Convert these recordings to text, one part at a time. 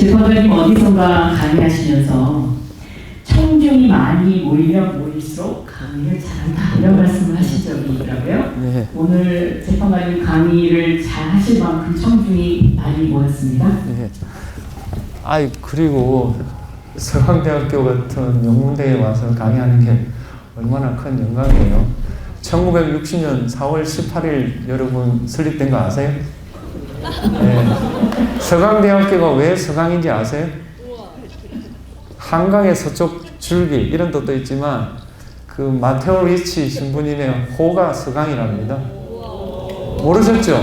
재판관님 어디선가 강의하시면서 청중이 많이 모이면 모일수록 강의를 잘한다 이런 말씀을 하신 적이 있더라고요. 네. 오늘 재판관님 강의를 잘 하실 만큼 청중이 많이 모였습니다. 네. 그리고 서강대학교 같은 명문대에 와서 강의하는 게 얼마나 큰 영광이에요. 1960년 4월 18일 여러분 설립된 거 아세요? 네. 서강대학교가 왜 서강인지 아세요? 한강의 서쪽 줄기 이런 뜻도 있지만 그 마테오 리치 신부님의 호가 서강이랍니다. 모르셨죠?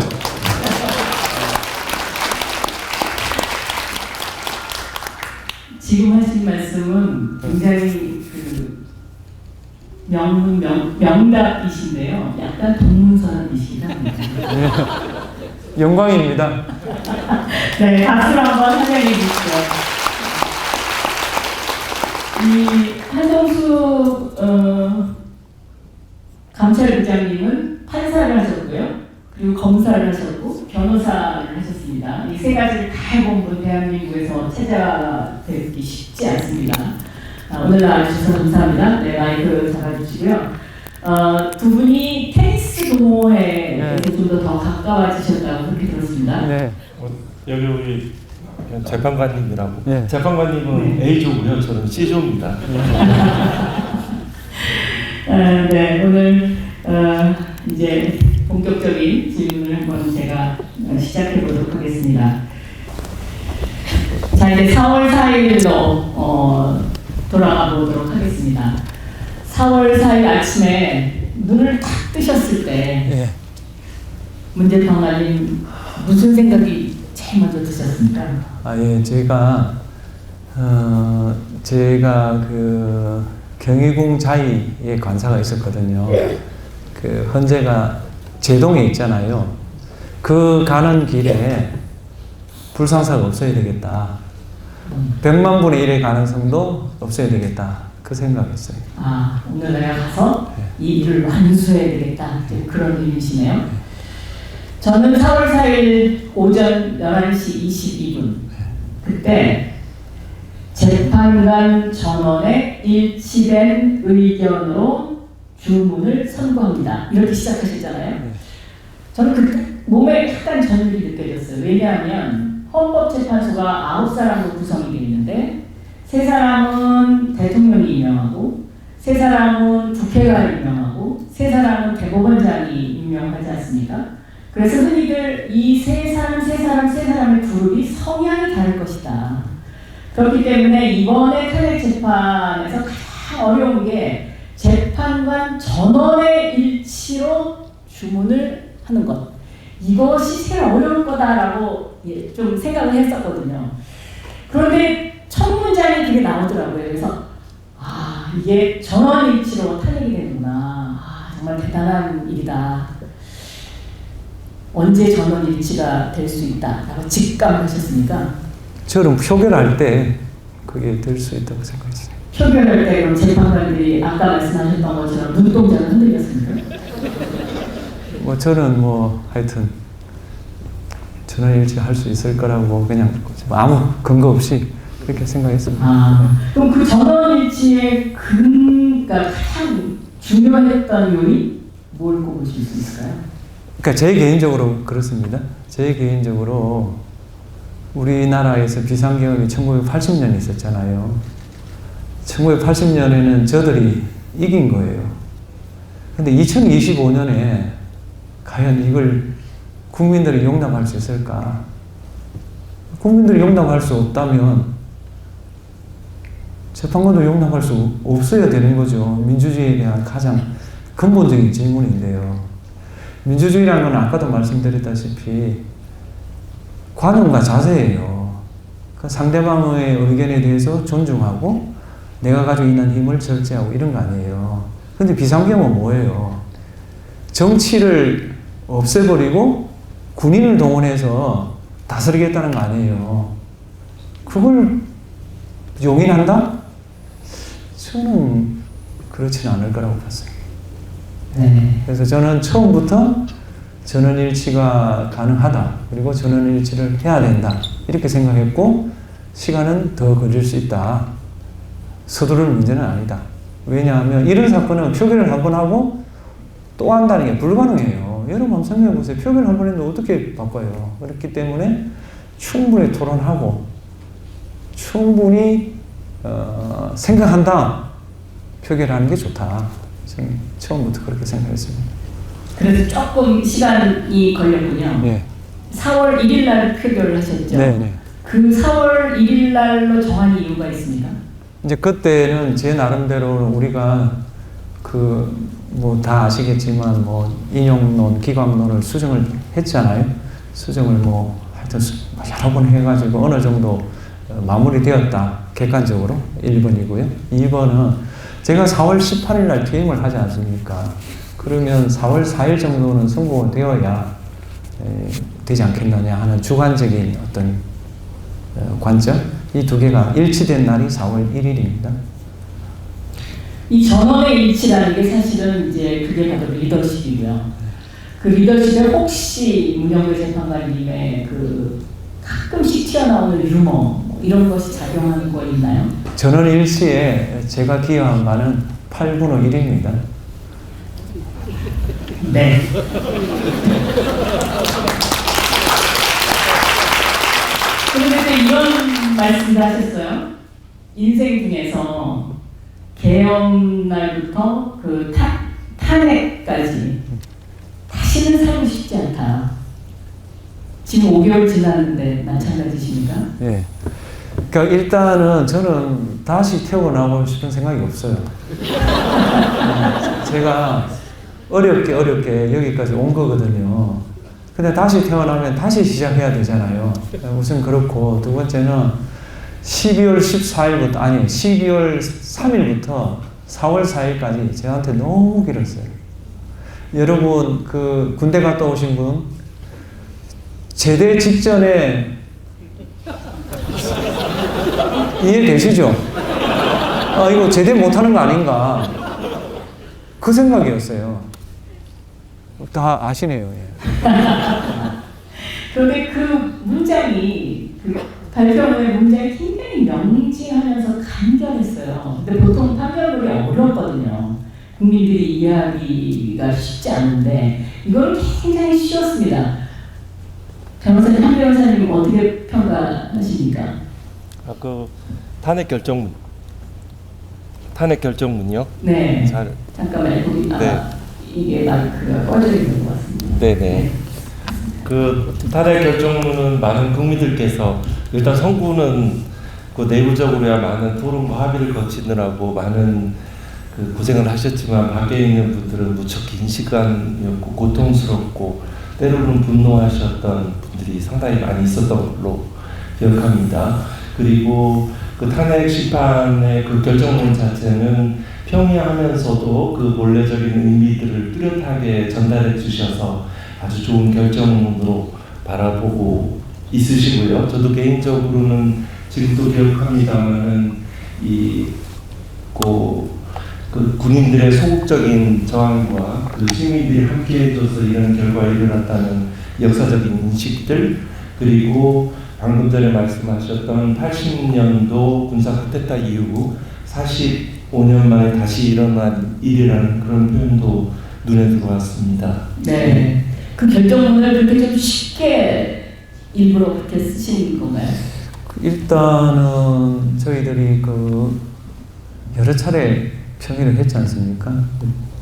지금 하신 말씀은 굉장히 명답이신데요. 약간 동문서답이시긴 합니다. 네. 영광입니다. 네, 박수로 한번 환영해 주시죠. 이 한성수 감찰부장님은 판사를 하셨고요. 그리고 검사를 하셨고 변호사를 하셨습니다. 이 세 가지를 다 해본 분 대한민국에서 찾아뵙기 쉽지 않습니다. 오늘 나와주셔서 감사합니다. 네, 마이크 잡아주시고요. 두 분이 테니스 동호회에 좀 더 가까워지셨다고 그렇게 들었습니다. 네. 여기 우리 재판관님이라고. 네. 재판관님은 A조고요. 저는 C조입니다. 네, 오늘 이제 본격적인 질문을 한번 제가 시작해 보도록 하겠습니다. 자, 이제 4월 4일로 돌아가 보도록 하겠습니다. 4월 4일 아침에 눈을 탁 뜨셨을 때 네. 문 재판관님 무슨 생각이 제일 먼저 드셨습니까? 예, 제가 그 경희궁 자이에 관사가 있었거든요. 그 헌재가 제동에 있잖아요. 그 가는 길에 불상사가 없어야 되겠다. 100만 분의 1의 가능성도 없어야 되겠다. 그 생각했어요. 오늘 내가 가서 이 일을 완수해야 되겠다. 그런 의미시네요. 저는 4월 4일 오전 11시 22분 그때 재판관 전원의 일치된 의견으로 주문을 선고합니다. 이렇게 시작하셨잖아요. 저는 그때 몸에 약간 전율이 느껴졌어요. 왜냐하면 헌법재판소가 9사람으로 구성이 되어 있는데 3사람은 대통령이 임명하고 3사람은 국회가 임명하고 3사람은 대법원장이 임명하지 않습니까? 그래서 흔히들 이 세 사람의 그룹이 성향이 다를 것이다. 그렇기 때문에 이번에 탄핵 재판에서 가장 어려운 게 재판관 전원의 일치로 주문을 하는 것. 이것이 제일 어려울 거다라고 좀 생각을 했었거든요. 그런데 첫 문장이 그게 나오더라고요. 그래서 이게 전원 일치로 탄핵이 되는구나. 정말 대단한 일이다. 언제 전원 일치가 될 수 있다라고 직감하셨습니까? 저는 표결할 때 그게 될 수 있다고 생각했어요. 표결할 때 그럼 재판관들이 아까 말씀하셨던 것처럼 눈동자는 흔들렸습니까? 저는 하여튼 전원일치 할 수 있을 거라고 그냥 아무 근거 없이 그렇게 생각했습니다. 그럼 그 전원일치의 그러니까 가장 중요했던 요인 뭘 꼽으실 수 있을까요? 그러니까 제 개인적으로 그렇습니다. 제 개인적으로 우리나라에서 비상계엄이 1980년에 있었잖아요. 1980년에는 저들이 이긴 거예요. 근데 2025년에 과연 이걸 국민들이 용납할 수 있을까? 국민들이 용납할 수 없다면 재판관도 용납할 수 없어야 되는 거죠. 민주주의에 대한 가장 근본적인 질문인데요. 민주주의라는 건 아까도 말씀드렸다시피 관용과 자세예요. 그 상대방의 의견에 대해서 존중하고 내가 가지고 있는 힘을 절제하고 이런 거 아니에요. 근데 비상계엄은 뭐예요? 정치를 없애버리고 군인을 동원해서 다스리겠다는 거 아니에요. 그걸 용인한다? 저는 그렇지는 않을 거라고 봤어요. 그래서 저는 처음부터 전원일치가 가능하다. 그리고 전원일치를 해야 된다. 이렇게 생각했고 시간은 더 걸릴 수 있다. 서두를 문제는 아니다. 왜냐하면 이런 사건은 표결을 한 번 하고 또 한다는 게 불가능해요. 여러분 한번 생각해 보세요. 표결을 한 번 했는데 어떻게 바꿔요? 그렇기 때문에 충분히 토론하고 충분히 생각한 다음 표결하는 게 좋다. 저는 처음부터 그렇게 생각했습니다. 그래서 조금 시간이 걸렸군요. 네. 4월 1일 날 표결을 하셨죠? 네. 그 4월 1일 날로 정한 이유가 있습니까? 이제 그때는 제 나름대로 우리가 뭐 다 아시겠지만 뭐 인용론, 기각론을 수정을 했잖아요. 수정을 뭐 하여튼 여러 번 해가지고 어느 정도 마무리되었다. 객관적으로 1번이고요. 2번은 제가 4월 18일 날 퇴임을 하지 않습니까? 그러면 4월 4일 정도는 선고가 되어야 되지 않겠느냐 하는 주관적인 어떤 관점, 이 두 개가 일치된 날이 4월 1일입니다. 이 전원의 일치라는 게 사실은 이제 그게 바로 리더십이고요. 그 리더십에 혹시 문영배 재판관님의 그 가끔씩 튀어나오는 유머 뭐 이런 것이 작용하는 거 있나요? 전원 일치에 제가 기여한 바는 8분의 1입니다. 네. 그런데 이런 말씀도 하셨어요. 인생 중에서 개엄 날부터 그 탄핵까지 다시는 살고 싶지 않다. 지금 5개월 지났는데 마찬가지십니까? 예. 그러니까 일단은 저는 다시 태어나고 싶은 생각이 없어요. 제가 어렵게 여기까지 온 거거든요. 근데 다시 태어나면 다시 시작해야 되잖아요. 우선 그렇고, 두 번째는 12월 14일부터, 아니 12월 3일부터 4월 4일까지 저한테 너무 길었어요. 여러분 그 군대 갔다 오신 분 제대 직전에 이해되시죠? 이거 제대 못하는 거 아닌가 그 생각이었어요. 다 아시네요. 예. 그런데 그 문장이 발표문의 문장이 굉장히 명징하면서 간결했어요. 근데 보통 판결문이 어렵거든요. 국민들이 이해하기가 쉽지 않은데 이거는 굉장히 쉬웠습니다. 변호사님, 한 변호사님 어떻게 평가하십니까? 그 탄핵 결정문이요? 네. 잘. 잠깐만요. 거기 네. 이게 마이크가 꺼져 있는 것 같습니다. 네네. 그 탄핵 결정문은 많은 국민들께서 일단 선구는 그 내부적으로야 많은 토론과 합의를 거치느라고 많은 그 고생을 하셨지만 밖에 있는 분들은 무척 긴 시간이었고 고통스럽고 때로는 분노하셨던 분들이 상당히 많이 있었던 걸로 기억합니다. 그리고 그 탄핵 심판의 그 결정문 자체는 평이하면서도 그 본래적인 의미들을 뚜렷하게 전달해 주셔서 아주 좋은 결정문으로 바라보고 있으시고요. 저도 개인적으로는 지금도 기억합니다만은 그 군인들의 소극적인 저항과 그 시민들이 함께해줘서 이런 결과에 이르렀다는 역사적인 인식들, 그리고 방금 전에 말씀하셨던 80년도 군사 쿠데타 이후 45년 만에 다시 일어난 일이라는 그런 표현도 눈에 들어왔습니다. 네. 그 결정문을 그렇게 좀 쉽게 일부러 그렇게 쓰신 건가요? 일단은 저희들이 그 여러 차례 평의를 했지 않습니까?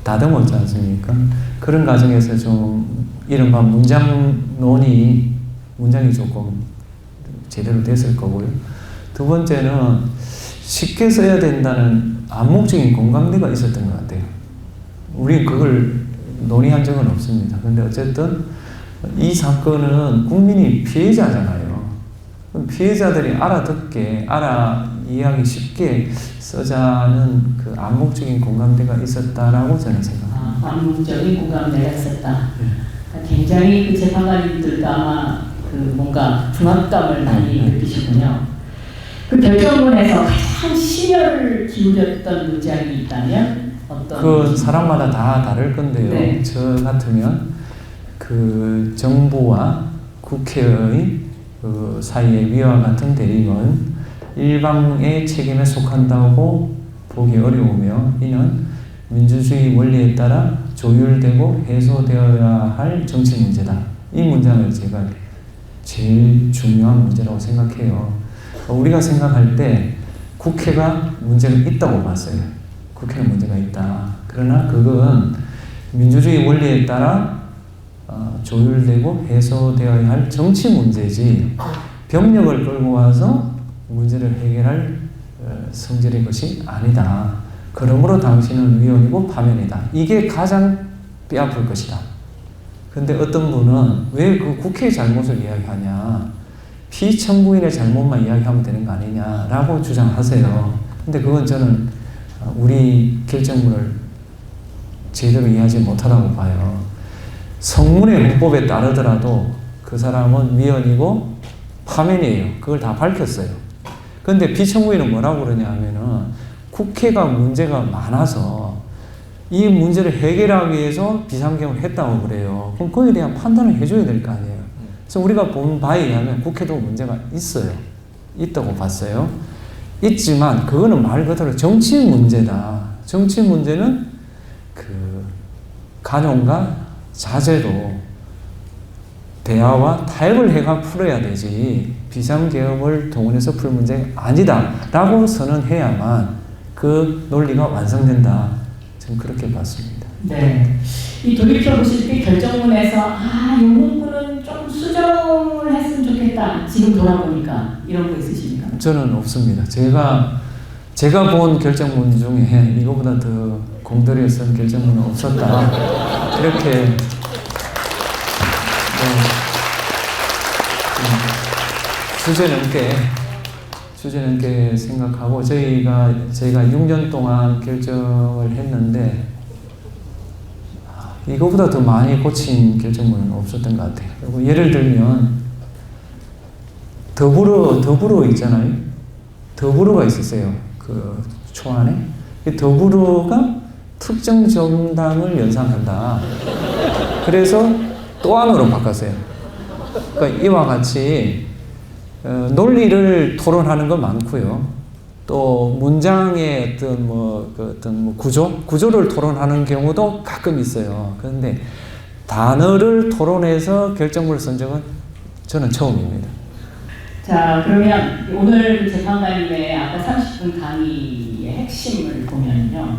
다듬었지 않습니까? 그런 과정에서 좀 이른바 문장이 조금 제대로 됐을 거고요. 두 번째는 쉽게 써야 된다는 암묵적인 공감대가 있었던 것 같아요. 우리는 그걸 논의한 적은 없습니다. 근데 어쨌든 이 사건은 국민이 피해자잖아요. 피해자들이 알아듣게, 이해하기 쉽게 쓰자는 그 암묵적인 공감대가 있었다라고 저는 생각합니다. 암묵적인 공감대가 있었다. 그러니까 굉장히 그 재판관님들도 아마 그 뭔가 중압감을 많이 느끼셨군요. 그 결정문에서 가장 심혈을 기울였던 문장이 있다면 어떤? 그 사람마다 다 다를 건데요. 네. 저 같으면 그 정부와 국회의 그 사이의 위와 같은 대립은 일방의 책임에 속한다고 보기 어려우며 이는 민주주의 원리에 따라 조율되고 해소되어야 할 정치 문제다. 이 문장을 제가 제일 중요한 문제라고 생각해요. 우리가 생각할 때 국회가 문제가 있다고 봤어요. 국회는 문제가 있다. 그러나 그건 민주주의 원리에 따라 조율되고 해소되어야 할 정치 문제지 병력을 끌고 와서 문제를 해결할 성질의 것이 아니다. 그러므로 당신은 위헌이고 파면이다. 이게 가장 뼈아플 것이다. 근데 어떤 분은 왜 그 국회의 잘못을 이야기하냐, 피청구인의 잘못만 이야기하면 되는 거 아니냐라고 주장하세요. 근데 그건 저는 우리 결정문을 제대로 이해하지 못하다고 봐요. 성문의 문법에 따르더라도 그 사람은 위헌이고 파면이에요. 그걸 다 밝혔어요. 근데 피청구인은 뭐라고 그러냐 하면은 국회가 문제가 많아서 이 문제를 해결하기 위해서 비상경을 했다고 그래요. 그럼 그에 대한 판단을 해줘야 될 거 아니에요. 그래서 우리가 본 바에 의하면 국회도 문제가 있어요. 있다고 봤어요. 있지만 그거는 말 그대로 정치 문제다. 정치 문제는 그 간용과 자제로 대화와 타협을 해가 풀어야 되지 비상계엄을 동원해서 풀 문제가 아니다 라고 선언해야만 그 논리가 완성된다. 저는 그렇게 봤습니다. 네. 이 돌이켜 보실 때 결정문에서 이 문구는 좀 수정을 했으면 좋겠다. 지금 돌아보니까 이런 거 있으십니까? 저는 없습니다. 제가 본 결정문 중에 이거보다 더 공들여 쓴 결정문은 없었다. 이렇게 주제 넘게 생각하고 저희가 6년 동안 결정을 했는데 이거보다 더 많이 고친 결정문은 없었던 것 같아요. 그리고 예를 들면 더불어 있잖아요. 더불어가 있었어요. 그 초안에 더불어가 특정 정당을 연상한다. 그래서 또 안으로 바꿨어요. 그러니까 이와 같이 논리를 토론하는 건 많고요. 또 문장의 어떤 구조를 토론하는 경우도 가끔 있어요. 그런데 단어를 토론해서 결정문을 쓴 적은 저는 처음입니다. 자, 그러면 오늘 재판관님의 아까 30분 강의의 핵심을 보면요.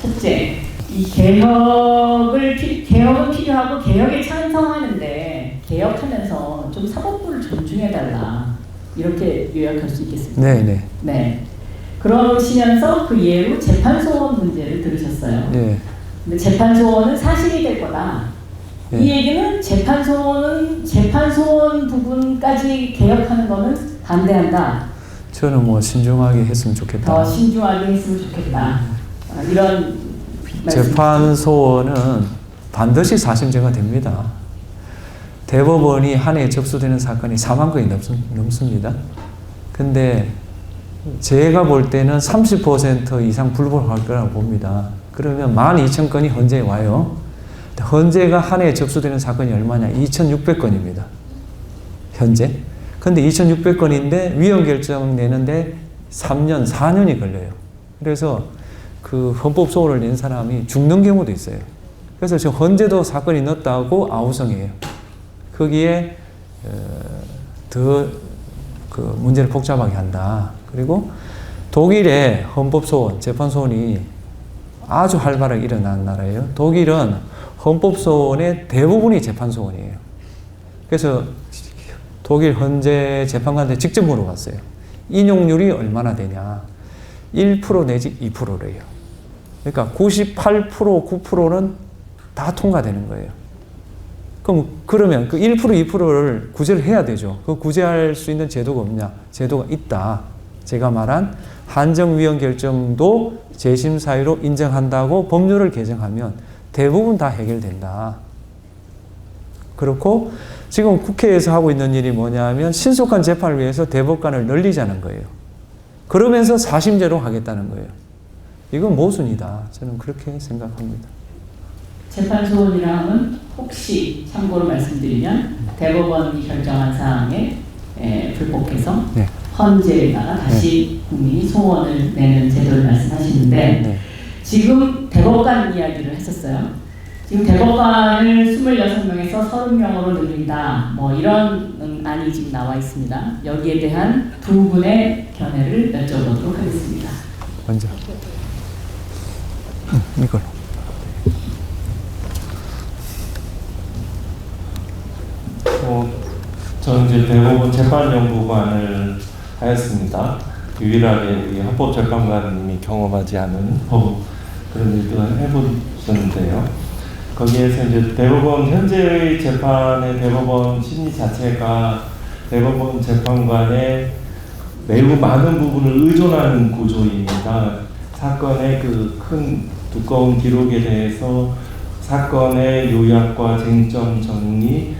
첫째, 이 개혁은 필요하고 개혁에 찬성하는데 개혁하면서 좀 사법부를 존중해달라. 이렇게 요약할 수 있겠습니다. 네네. 네. 그러시면서 그 예로 재판소원 문제를 들으셨어요. 네. 근데 재판소원은 사실이 될 거다. 네. 이 얘기는 재판소원 부분까지 개혁하는 거는 반대한다. 저는 뭐 신중하게 했으면 좋겠다. 더 신중하게 했으면 좋겠다. 이런 재판소원은 반드시 사심제가 됩니다. 대법원이 한 해에 접수되는 사건이 4만 건이 넘습니다. 근데 제가 볼 때는 30% 이상 불복할 거라고 봅니다. 그러면 12,000건이 헌재에 와요. 헌재가 한 해에 접수되는 사건이 얼마냐? 2,600건입니다. 현재. 근데 2,600건인데 위헌 결정 내는데 3년, 4년이 걸려요. 그래서 그 헌법 소원을 낸 사람이 죽는 경우도 있어요. 그래서 지금 헌재도 사건이 넣었다고 아우성이에요. 거기에 더 그 문제를 복잡하게 한다. 그리고 독일의 헌법소원, 재판소원이 아주 활발하게 일어난 나라예요. 독일은 헌법소원의 대부분이 재판소원이에요. 그래서 독일 헌재 재판관한테 직접 물어봤어요. 인용률이 얼마나 되냐. 1% 내지 2%래요. 그러니까 98%, 9%는 다 통과되는 거예요. 그러면 그 1%, 2%를 구제를 해야 되죠. 그 구제할 수 있는 제도가 없냐? 제도가 있다. 제가 말한 한정위헌 결정도 재심 사유로 인정한다고 법률을 개정하면 대부분 다 해결된다. 그렇고 지금 국회에서 하고 있는 일이 뭐냐면 신속한 재판을 위해서 대법관을 늘리자는 거예요. 그러면서 사심제로 하겠다는 거예요. 이건 모순이다. 저는 그렇게 생각합니다. 재판소원이라 하면 혹시 참고로 말씀드리면 대법원이 결정한 사항에 불복해서 헌재에다가 다시 국민이 소원을 내는 제도를 말씀하시는데 네. 지금 대법관 이야기를 했었어요. 지금 대법관을 26명에서 30명으로 늘린다. 뭐 이런 안이 지금 나와 있습니다. 여기에 대한 두 분의 견해를 여쭤보도록 하겠습니다. 먼저. 이걸. 저는 이제 대법원 재판연구관을 하였습니다. 유일하게 우리 헌법재판관님이 경험하지 않은 그런 일도 해보셨는데요. 거기에서 이제 대법원 현재의 재판의 대법원 심리 자체가 대법원 재판관의 매우 많은 부분을 의존하는 구조입니다. 사건의 그 큰 두꺼운 기록에 대해서 사건의 요약과 쟁점 정리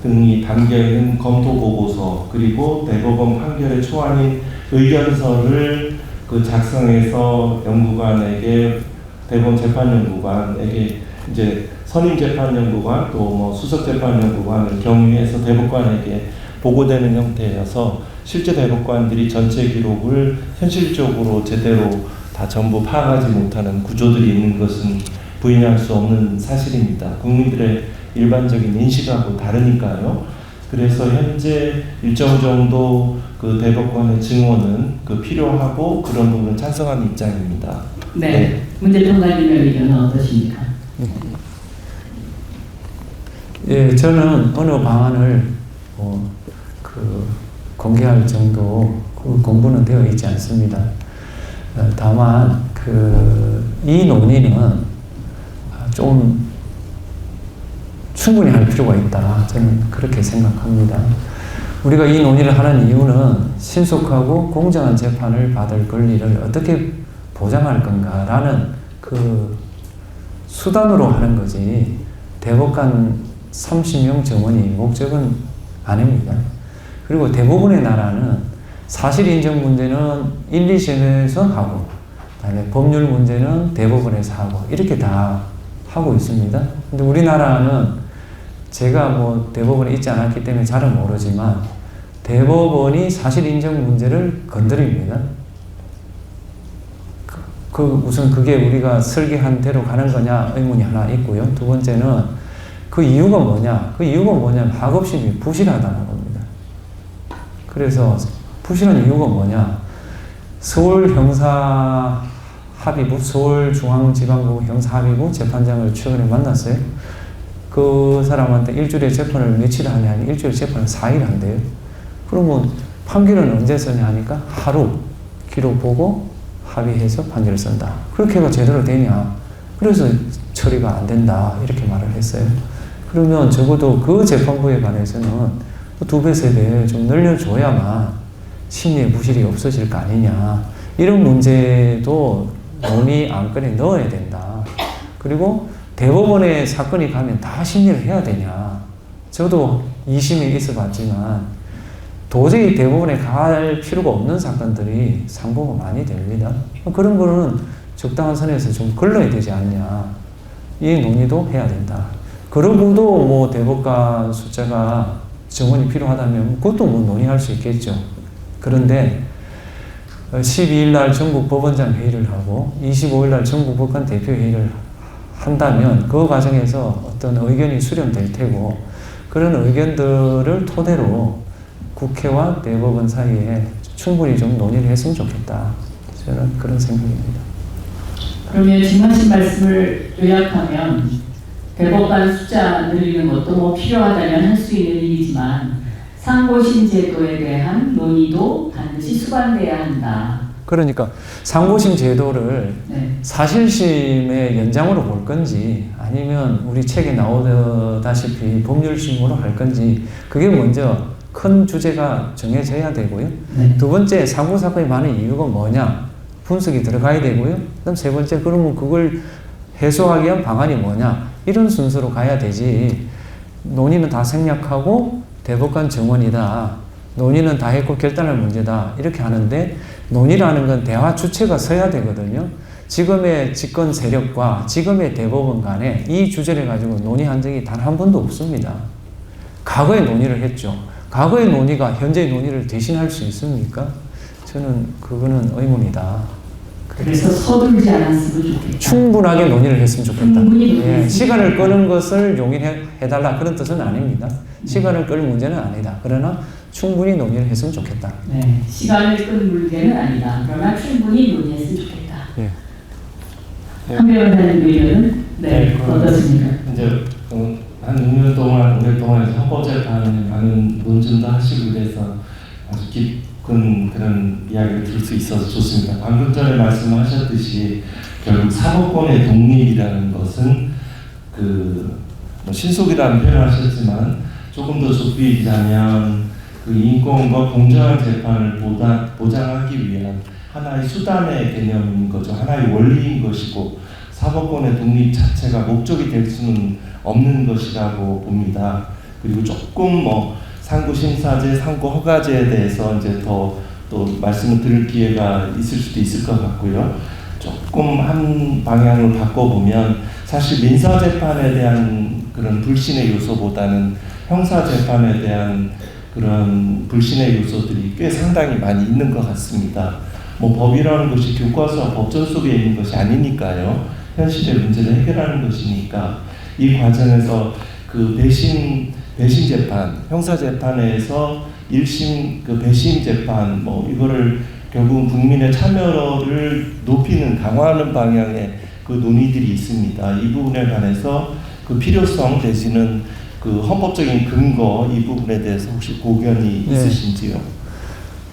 등이 담겨있는 검토 보고서 그리고 대법원 판결의 초안인 의견서를 그 작성해서 연구관에게 대법원 재판연구관에게 이제 선임 재판연구관 또 뭐 수석 재판연구관을 경유해서 대법관에게 보고되는 형태여서 실제 대법관들이 전체 기록을 현실적으로 제대로 다 전부 파악하지 못하는 구조들이 있는 것은 부인할 수 없는 사실입니다. 국민들의 일반적인 인식하고 다르니까요. 그래서 현재 일정 정도 그 대법관의 증언은 그 필요하고 그런 부분을 찬성하는 입장입니다. 네. 문재평가님의 의견은 어떠십니까? 예, 저는 어느 방안을 공개할 정도 그 공부는 되어 있지 않습니다. 다만 이 논의는 좀 충분히 할 필요가 있다. 저는 그렇게 생각합니다. 우리가 이 논의를 하는 이유는 신속하고 공정한 재판을 받을 권리를 어떻게 보장할 건가라는 그 수단으로 하는 거지 대법관 30명 정원이 목적은 아닙니다. 그리고 대부분의 나라는 사실 인정 문제는 1, 2심에서 하고 그다음에 법률 문제는 대법원에서 하고 이렇게 다 하고 있습니다. 근데 우리나라는 제가 뭐 대법원에 있지 않았기 때문에 잘은 모르지만 대법원이 사실 인정 문제를 건드립니다. 우선 그게 우리가 설계한 대로 가는 거냐 의문이 하나 있고요. 두 번째는 그 이유가 뭐냐? 그 이유가 뭐냐면 학업심이 부실하다는 겁니다. 그래서 부실한 이유가 뭐냐? 서울형사합의부, 서울중앙지방법 형사합의부 재판장을 최근에 만났어요. 그 사람한테 일주일에 재판을 며칠 하냐 하니 일주일에 재판을 4일 한대요. 그러면 판결은 언제 쓰냐 하니까 하루 기록 보고 합의해서 판결을 쓴다. 그렇게 해가 제대로 되냐? 그래서 처리가 안 된다. 이렇게 말을 했어요. 그러면 적어도 그 재판부에 관해서는 2배, 3배 좀 늘려줘야만 심리의 부실이 없어질 거 아니냐. 이런 문제도 논의 안건에 넣어야 된다. 그리고 대법원에 사건이 가면 다 심리를 해야 되냐. 저도 2심에 있어 봤지만 도저히 대법원에 갈 필요가 없는 사건들이 상보가 많이 됩니다. 그런 거는 적당한 선에서 좀 걸러야 되지 않냐. 이 논의도 해야 된다. 그러고도 뭐 대법관 숫자가 정원이 필요하다면 그것도 뭐 논의할 수 있겠죠. 그런데 12일 날 전국 법원장 회의를 하고 25일 날 전국 법관 대표 회의를 한다면 그 과정에서 어떤 의견이 수렴될 테고 그런 의견들을 토대로 국회와 대법원 사이에 충분히 좀 논의를 했으면 좋겠다. 저는 그런 생각입니다. 그러면 지금 하신 말씀을 요약하면 대법관 숫자 늘리는 것도 뭐 필요하다면 할 수 있는 일이지만 상고심 제도에 대한 논의도 반드시 수반돼야 한다. 그러니까 상고심 제도를 사실심의 연장으로 볼 건지 아니면 우리 책에 나오다시피 법률심으로 할 건지 그게 먼저 큰 주제가 정해져야 되고요. 두 번째 상고사건이 많은 이유가 뭐냐 분석이 들어가야 되고요. 그다음 세 번째 그러면 그걸 해소하기 위한 방안이 뭐냐 이런 순서로 가야 되지. 논의는 다 생략하고 대법관 정원이다. 논의는 다 했고 결단할 문제다. 이렇게 하는데 논의라는 건 대화 주체가 서야 되거든요. 지금의 집권 세력과 지금의 대법원 간에 이 주제를 가지고 논의한 적이 단 한 번도 없습니다. 과거에 논의를 했죠. 과거의 논의가 현재의 논의를 대신할 수 있습니까? 저는 그거는 의문이다. 그래서 서둘지 않았으면 좋겠다. 충분하게 논의를 했으면 좋겠다. 충분히 예, 논의했으면 시간을 좋겠다. 끄는 것을 용인해달라 그런 뜻은 아닙니다. 시간을 끌 문제는 아니다. 그러나 충분히 논의를 했으면 좋겠다. 네, 시간을 끈 문제는 아니다. 그러나 충분히 논의했으면 좋겠다. 예. 한 변호사님 의견은 어떻습니까? 이제 한 6년 동안 오랫동안 헌법재판에 많은 논증도 하시고 그래서 아주 깊은 그런 이야기를 들을 수 있어서 좋습니다. 방금 전에 말씀하셨듯이 결국 사법권의 독립이라는 것은 뭐 신속이라는 표현을 하셨지만 조금 더 좁게 얘기하면 그 인권과 공정한 재판을 보장하기 위한 하나의 수단의 개념인 거죠. 하나의 원리인 것이고 사법권의 독립 자체가 목적이 될 수는 없는 것이라고 봅니다. 그리고 조금 뭐 상고심사제, 상고허가제에 대해서 이제 더 또 말씀을 들을 기회가 있을 수도 있을 것 같고요. 조금 한 방향을 바꿔보면 사실 민사재판에 대한 그런 불신의 요소보다는 형사재판에 대한 그런 불신의 요소들이 꽤 상당히 많이 있는 것 같습니다. 뭐 법이라는 것이 교과서와 법전 속에 있는 것이 아니니까요. 현실의 문제를 해결하는 것이니까 이 과정에서 그 배심 재판, 형사 재판에서 1심 그 배심 재판 뭐 이거를 결국 국민의 참여를 높이는 강화하는 방향의 그 논의들이 있습니다. 이 부분에 관해서 그 필요성 내지는 그 헌법적인 근거 이 부분에 대해서 혹시 고견이 있으신지요?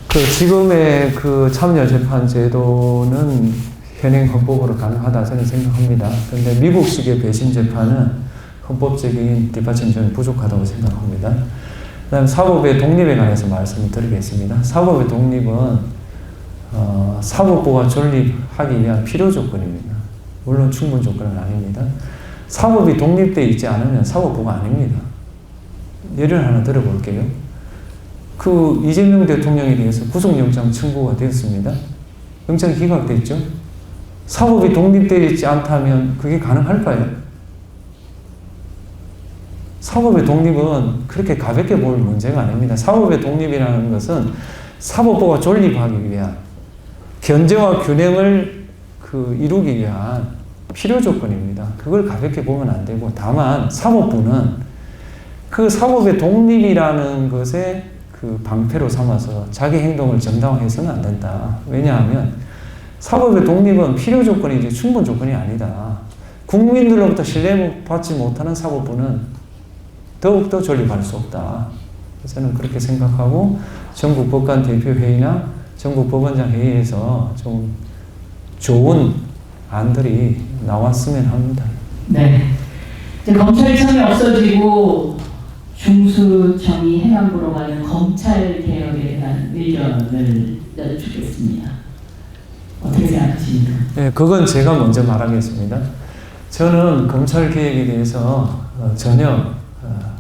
그 지금의 그 참여 재판 제도는 현행 헌법으로 가능하다 저는 생각합니다. 그런데 미국식의 배심 재판은 헌법적인 뒷받침이 좀 부족하다고 생각합니다. 그다음 사법의 독립에 관해서 말씀을 드리겠습니다. 사법의 독립은 사법부가 존립하기 위한 필요 조건입니다. 물론 충분 조건은 아닙니다. 사법이 독립되어 있지 않으면 사법부가 아닙니다. 예를 하나 들어볼게요. 그 이재명 대통령에 대해서 구속영장 청구가 되었습니다. 영장이 기각됐죠. 사법이 독립되어 있지 않다면 그게 가능할까요? 사법의 독립은 그렇게 가볍게 볼 문제가 아닙니다. 사법의 독립이라는 것은 사법부가 존립하기 위한 견제와 균형을 이루기 위한 필요 조건입니다. 그걸 가볍게 보면 안 되고 다만 사법부는 그 사법의 독립이라는 것에 그 방패로 삼아서 자기 행동을 정당화해서는 안 된다. 왜냐하면 사법의 독립은 필요 조건이지 충분 조건이 아니다. 국민들로부터 신뢰받지 못하는 사법부는 더욱더 존립할 수 없다. 저는 그렇게 생각하고 전국 법관 대표회의나 전국 법원장 회의에서 좀 좋은 안들이 나왔으면 합니다. 네. 이제 검찰청이 없어지고 중수청이 행안부로 가는 검찰 개혁에 대한 의견을 여쭙겠습니다. 어떻게 생각하십니까? 네, 그건 제가 먼저 말하겠습니다. 저는 검찰 개혁에 대해서 전혀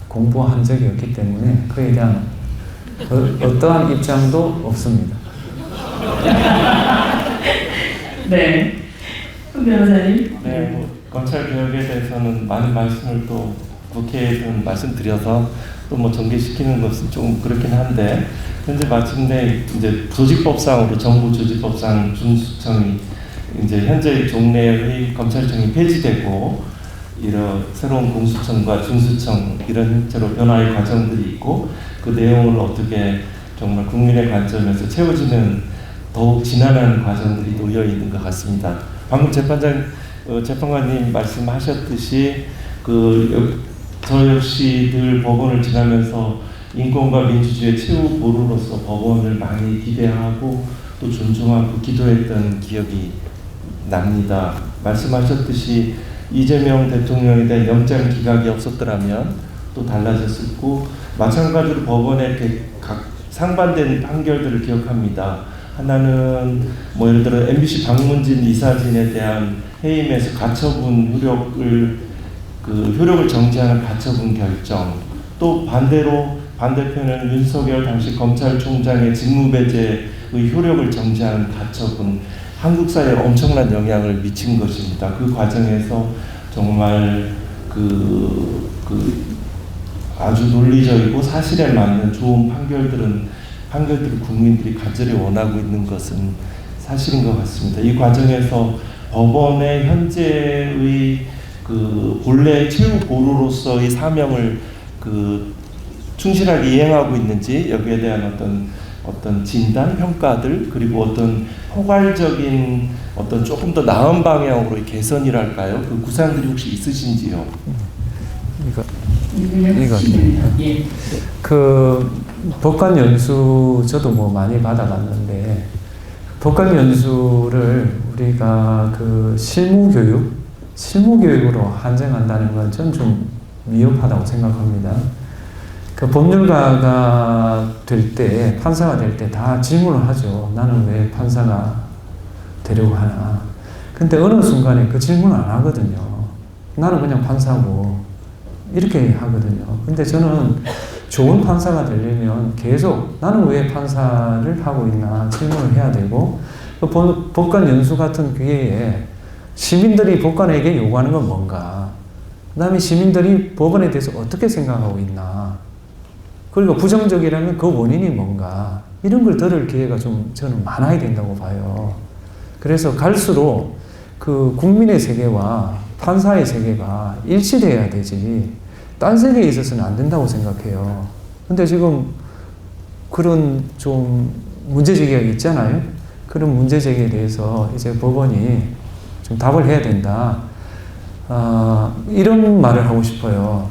공부한 적이 없기 때문에 그에 대한 어떠한 입장도 없습니다. 네. 큰 변호사님. 네, 뭐 검찰 개혁에 대해서는 많은 말씀을 또 국회에서 말씀드려서 또 뭐 전개시키는 것은 좀 그렇긴 한데 현재 마침내 이제 조직법상으로 정부 조직법상 중수청이 이제 현재 종래 회의 검찰청이 폐지되고 이런 새로운 공수청과 중수청 이런 형태로 변화의 과정들이 있고 그 내용을 어떻게 정말 국민의 관점에서 채워지는 더욱 진화하는 과정들이 놓여 있는 것 같습니다. 방금 재판관님 말씀하셨듯이 저 역시 늘 법원을 지나면서 인권과 민주주의의 최후 보루로서 법원을 많이 기대하고 또 존중하고 기도했던 기억이 납니다. 말씀하셨듯이 이재명 대통령에 대한 영장 기각이 없었더라면 또 달라졌었고 마찬가지로 법원의 각 상반된 판결들을 기억합니다. 하나는 뭐 예를 들어 MBC 박문진 이사진에 대한 해임에서 가처분 효력을 정지하는 가처분 결정, 또 반대편은 윤석열 당시 검찰총장의 직무배제의 효력을 정지하는 가처분, 한국 사회에 엄청난 영향을 미친 것입니다. 그 과정에서 정말 아주 논리적이고 사실에 맞는 좋은 판결들을 국민들이 간절히 원하고 있는 것은 사실인 것 같습니다. 이 과정에서 법원의 현재의 그 본래 최후 보루로서의 사명을 충실하게 이행하고 있는지, 여기에 대한 어떤 진단, 평가들, 그리고 어떤 포괄적인 조금 더 나은 방향으로의 개선이랄까요? 그 구상들이 혹시 있으신지요? 이거 예. 그 법관 연수 저도 뭐 많이 받아봤는데, 법관 연수를 우리가 그 실무교육으로 한정한다는 건 전 좀 위협하다고 생각합니다. 그 법률가가 될 때, 판사가 될 때 다 질문을 하죠. 나는 왜 판사가 되려고 하나. 근데 어느 순간에 그 질문을 안 하거든요. 나는 그냥 판사고, 이렇게 하거든요. 근데 저는 좋은 판사가 되려면 계속 나는 왜 판사를 하고 있나 질문을 해야 되고, 법관 연수 같은 기회에 시민들이 법관에게 요구하는 건 뭔가, 그 다음에 시민들이 법원에 대해서 어떻게 생각하고 있나, 그리고 부정적이라면 그 원인이 뭔가, 이런 걸 들을 기회가 좀 저는 많아야 된다고 봐요. 그래서 갈수록 그 국민의 세계와 판사의 세계가 일치돼야 되지, 딴 세계에 있어서는 안 된다고 생각해요. 근데 지금 그런 좀 문제제기가 있잖아요. 그런 문제제기에 대해서 이제 법원이 좀 답을 해야 된다. 이런 말을 하고 싶어요.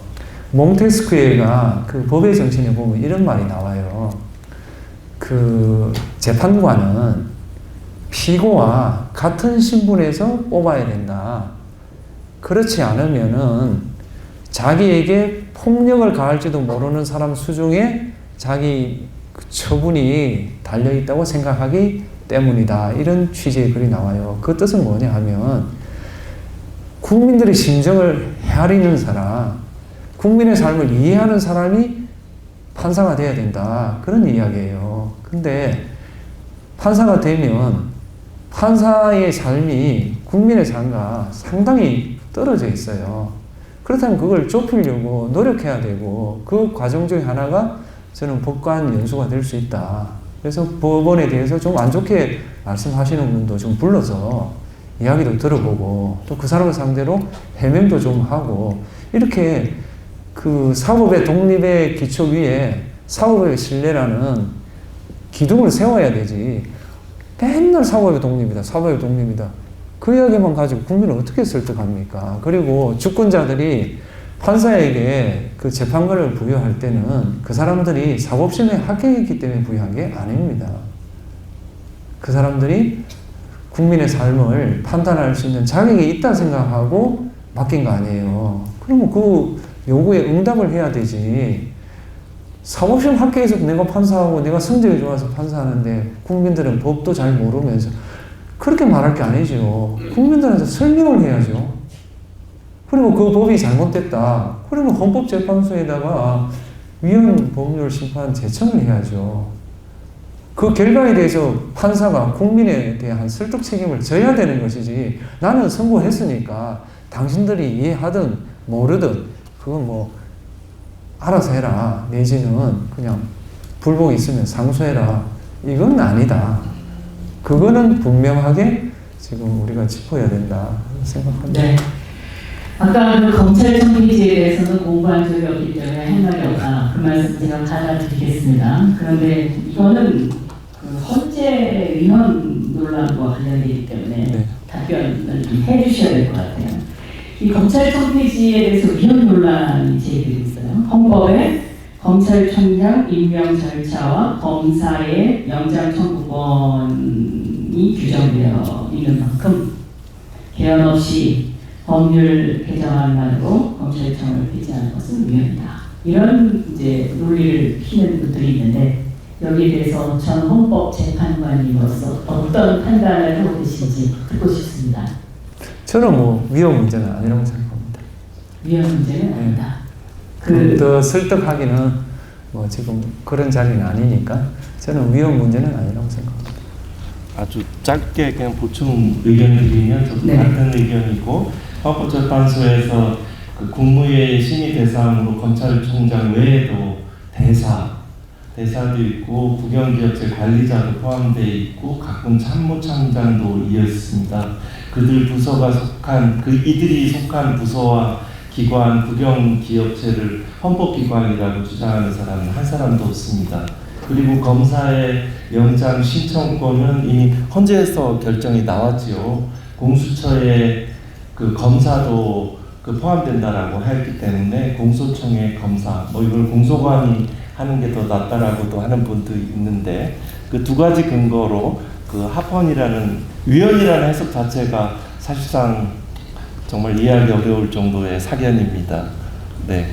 몽테스크에가 그 법의 정신에 보면 이런 말이 나와요. 그 재판관은 피고와 같은 신분에서 뽑아야 된다. 그렇지 않으면은 자기에게 폭력을 가할지도 모르는 사람 수중에 자기 처분이 달려있다고 생각하기 때문이다. 이런 취지의 글이 나와요. 그 뜻은 뭐냐 하면, 국민들의 심정을 헤아리는 사람, 국민의 삶을 이해하는 사람이 판사가 돼야 된다. 그런 이야기예요. 근데 판사가 되면 판사의 삶이 국민의 삶과 상당히 떨어져 있어요. 그렇다면 그걸 좁히려고 노력해야 되고, 그 과정 중에 하나가 저는 법관 연수가 될 수 있다. 그래서 법원에 대해서 좀 안 좋게 말씀하시는 분도 좀 불러서 이야기도 들어보고, 또 그 사람을 상대로 해명도 좀 하고, 이렇게 그 사법의 독립의 기초 위에 사법의 신뢰라는 기둥을 세워야 되지, 맨날 사법의 독립이다, 사법의 독립이다, 그 이야기만 가지고 국민을 어떻게 설득합니까? 그리고 주권자들이 판사에게 그 재판관을 부여할 때는 그 사람들이 사법시험에 합격했기 때문에 부여한 게 아닙니다. 그 사람들이 국민의 삶을 판단할 수 있는 자격이 있다 생각하고 맡긴 거 아니에요. 그러면 그 요구에 응답을 해야 되지. 사법시험 합격해서 내가 판사하고 내가 성적이 좋아서 판사하는데 국민들은 법도 잘 모르면서, 그렇게 말할 게 아니죠. 국민들한테 설명을 해야죠. 그리고 그 법이 잘못됐다. 그러면 헌법재판소에다가 위헌법률심판 제청을 해야죠. 그 결과에 대해서 판사가 국민에 대한 설득 책임을 져야 되는 것이지, 나는 선고했으니까 당신들이 이해하든 모르든 그건 뭐 알아서 해라, 내지는 그냥 불복이 있으면 상소해라, 이건 아니다. 그거는 분명하게 지금 우리가 짚어야 된다 생각합니다. 네. 아까 그 검찰청 폐지에 대해서는 공부한 적이 없기 때문에 할 말이 없다. 그 말씀 제가 받아드리겠습니다. 그런데 이거는 그 헌재 위헌 논란과 관련되기 때문에 네. 답변을 좀 해주셔야 될 것 같아요. 이 검찰청 폐지에 대해서 위헌 논란이 제기되고 있어요. 헌법에 검찰총장 임명 절차와 검사의 영장 청구권이 규정되어 있는 만큼 개헌 없이 법률 개정안만으로 검찰청을 폐지하는 것은 위헌이다. 이런 이제 논리를 피는 분들이 있는데, 여기에 대해서 전 헌법재판관님으로서 어떤 판단을 하고 계신지 듣고 싶습니다. 저는 뭐 위헌 문제는 아니라고 생각합니다. 위헌 문제는 아니다. 더 설득하기는 뭐 지금 그런 자리는 아니니까 저는 위헌 문제는 아니라고 생각합니다. 아주 짧게 그냥 보충 의견을 드리면 저도 네. 같은 의견이고, 헌법재판소에서 그 국무회의 심의 대상으로 검찰총장 외에도 대사도 있고 국영기업체 관리자도 포함되어 있고 가끔 참모총장도 이어 있습니다. 그들 부서가 속한 이들이 속한 부서와 기관, 국영기업체를 헌법기관이라고 주장하는 사람은 한 사람도 없습니다. 그리고 검사의 영장 신청권은 이미 헌재에서 결정이 나왔지요. 공수처의 그 검사도 포함된다라고 했기 때문에 공소청의 검사, 이걸 공소관이 하는 게 더 낫다라고도 하는 분도 있는데 그 두 가지 근거로 그 합헌이라는 위헌이라는 해석 자체가 사실상 정말 이해하기 어려울 정도의 사견입니다. 네.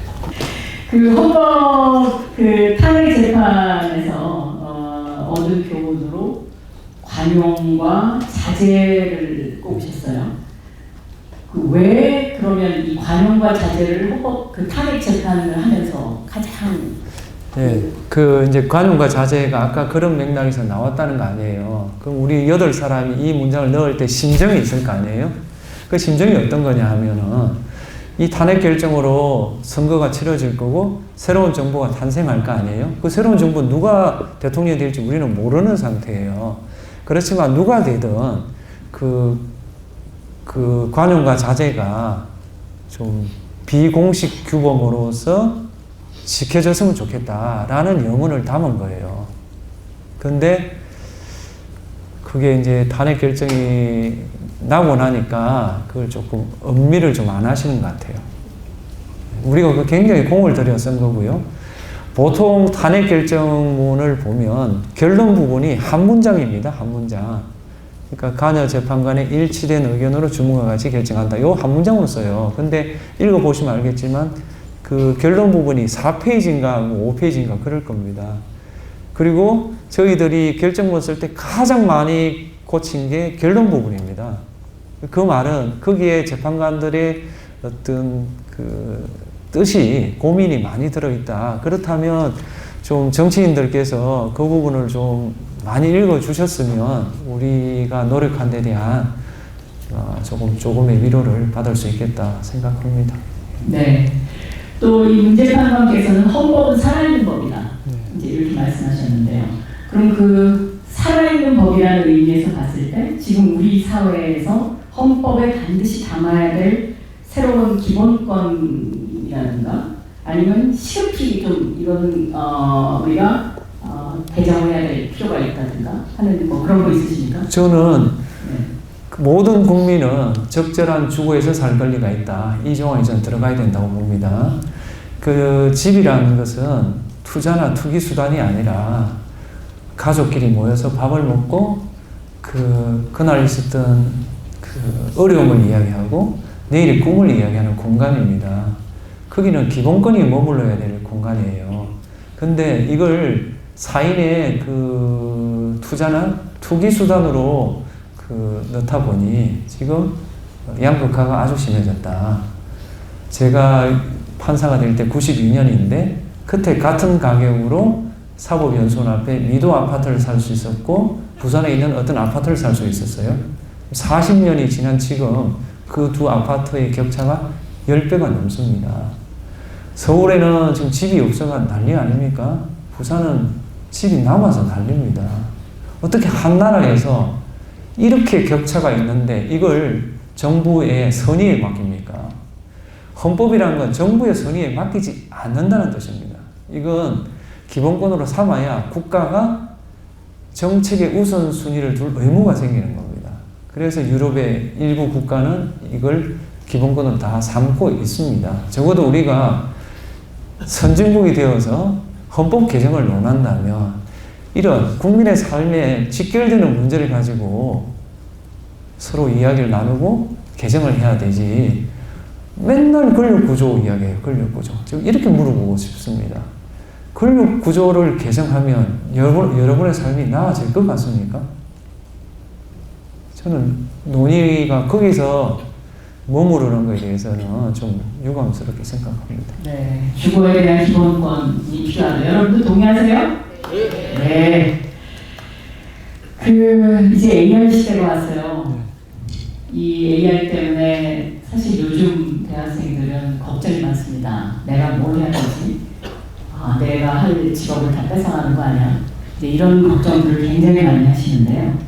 그 헌법 그 탄핵 재판에서 얻은 교훈으로 관용과 자제를 꼽으셨어요. 왜 그러면 이 관용과 자제를 헌법 그 탄핵 재판을 하면서 가장 이제 관용과 자제가 아까 그런 맥락에서 나왔다는 거 아니에요. 그럼 우리 8사람이 이 문장을 넣을 때 심정이 있을 거 아니에요? 그 심정이 어떤 거냐 하면은 이 탄핵 결정으로 선거가 치러질 거고 새로운 정부가 탄생할 거 아니에요? 그 새로운 정부 누가 대통령이 될지 우리는 모르는 상태예요. 그렇지만 누가 되든 그 관용과 자제가 좀 비공식 규범으로서 지켜졌으면 좋겠다라는 염원을 담은 거예요. 근데 그게 이제 탄핵 결정이 나고 나니까 그걸 조금 엄미를 좀 안 하시는 것 같아요. 우리가 굉장히 공을 들여 쓴 거고요. 보통 탄핵 결정문을 보면 결론 부분이 한 문장입니다. 한 문장. 그러니까 관여 재판관의 일치된 의견으로 주문과 같이 결정한다. 요 한 문장으로 써요. 근데 읽어보시면 알겠지만 그 결론 부분이 4페이지인가 5페이지인가 그럴 겁니다. 그리고 저희들이 결정문 쓸 때 가장 많이 고친 게 결론 부분입니다. 그 말은 거기에 재판관들의 어떤 그 뜻이 고민이 많이 들어있다. 그렇다면 좀 정치인들께서 그 부분을 좀 많이 읽어주셨으면 우리가 노력한 데 대한 조금의 위로를 받을 수 있겠다 생각합니다. 네. 또 이 문재판관께서는 헌법은 살아있는 법이다. 이제 이렇게 말씀하셨는데요. 그럼 그 살아있는 법이라는 의미에서 봤을 때 지금 우리 사회에서 헌법에 반드시 담아야 될 새로운 기본권이라든가 아니면 시급히 좀 이런 우리가 개정해야 될 필요가 있다든가 하는 그런 거 있으십니까? 저는 모든 국민은 적절한 주거에서 살 권리가 있다. 이 조항이 저는 들어가야 된다고 봅니다. 그 집이라는 것은 투자나 투기 수단이 아니라 가족끼리 모여서 밥을 먹고 그날 있었던 그 어려움을 이야기하고 내일의 꿈을 이야기하는 공간입니다. 거기는 기본권이 머물러야 될 공간이에요. 근데 이걸 사인의 그 투자나 투기 수단으로 넣다 보니 지금 양극화가 아주 심해졌다. 제가 판사가 될 때 92년인데 그때 같은 가격으로 사법연수원 앞에 미도 아파트를 살 수 있었고 부산에 있는 어떤 아파트를 살 수 있었어요. 40년이 지난 지금 그 두 아파트의 격차가 10배가 넘습니다. 서울에는 지금 집이 없어가 난리 아닙니까? 부산은 집이 남아서 난립니다. 어떻게 한 나라에서 이렇게 격차가 있는데 이걸 정부의 선의에 맡깁니까? 헌법이라는 건 정부의 선의에 맡기지 않는다는 뜻입니다. 이건 기본권으로 삼아야 국가가 정책의 우선순위를 둘 의무가 생기는 겁니다. 그래서 유럽의 일부 국가는 이걸 기본권으로 다 삼고 있습니다. 적어도 우리가 선진국이 되어서 헌법 개정을 논한다면 이런 국민의 삶에 직결되는 문제를 가지고 서로 이야기를 나누고 개정을 해야 되지 맨날 권력구조 이야기해요. 권력구조. 지금 이렇게 물어보고 싶습니다. 권력구조를 개정하면 여러분의 삶이 나아질 것 같습니까? 저는 논의가 거기서 머무르는 것에 대해서는 좀 유감스럽게 생각합니다. 네, 주거에 대한 기본권이 필요하다. 여러분도 동의하세요? 네. 이제 AI 시대가 왔어요. 이 AI 때문에 사실 요즘 대학생들은 걱정 있습니다. 내가 뭘 해야 되지? 내가 할 직업을 다 뺏어가는 거 아니야? 이제 이런 걱정들을 굉장히 많이 하시는데요.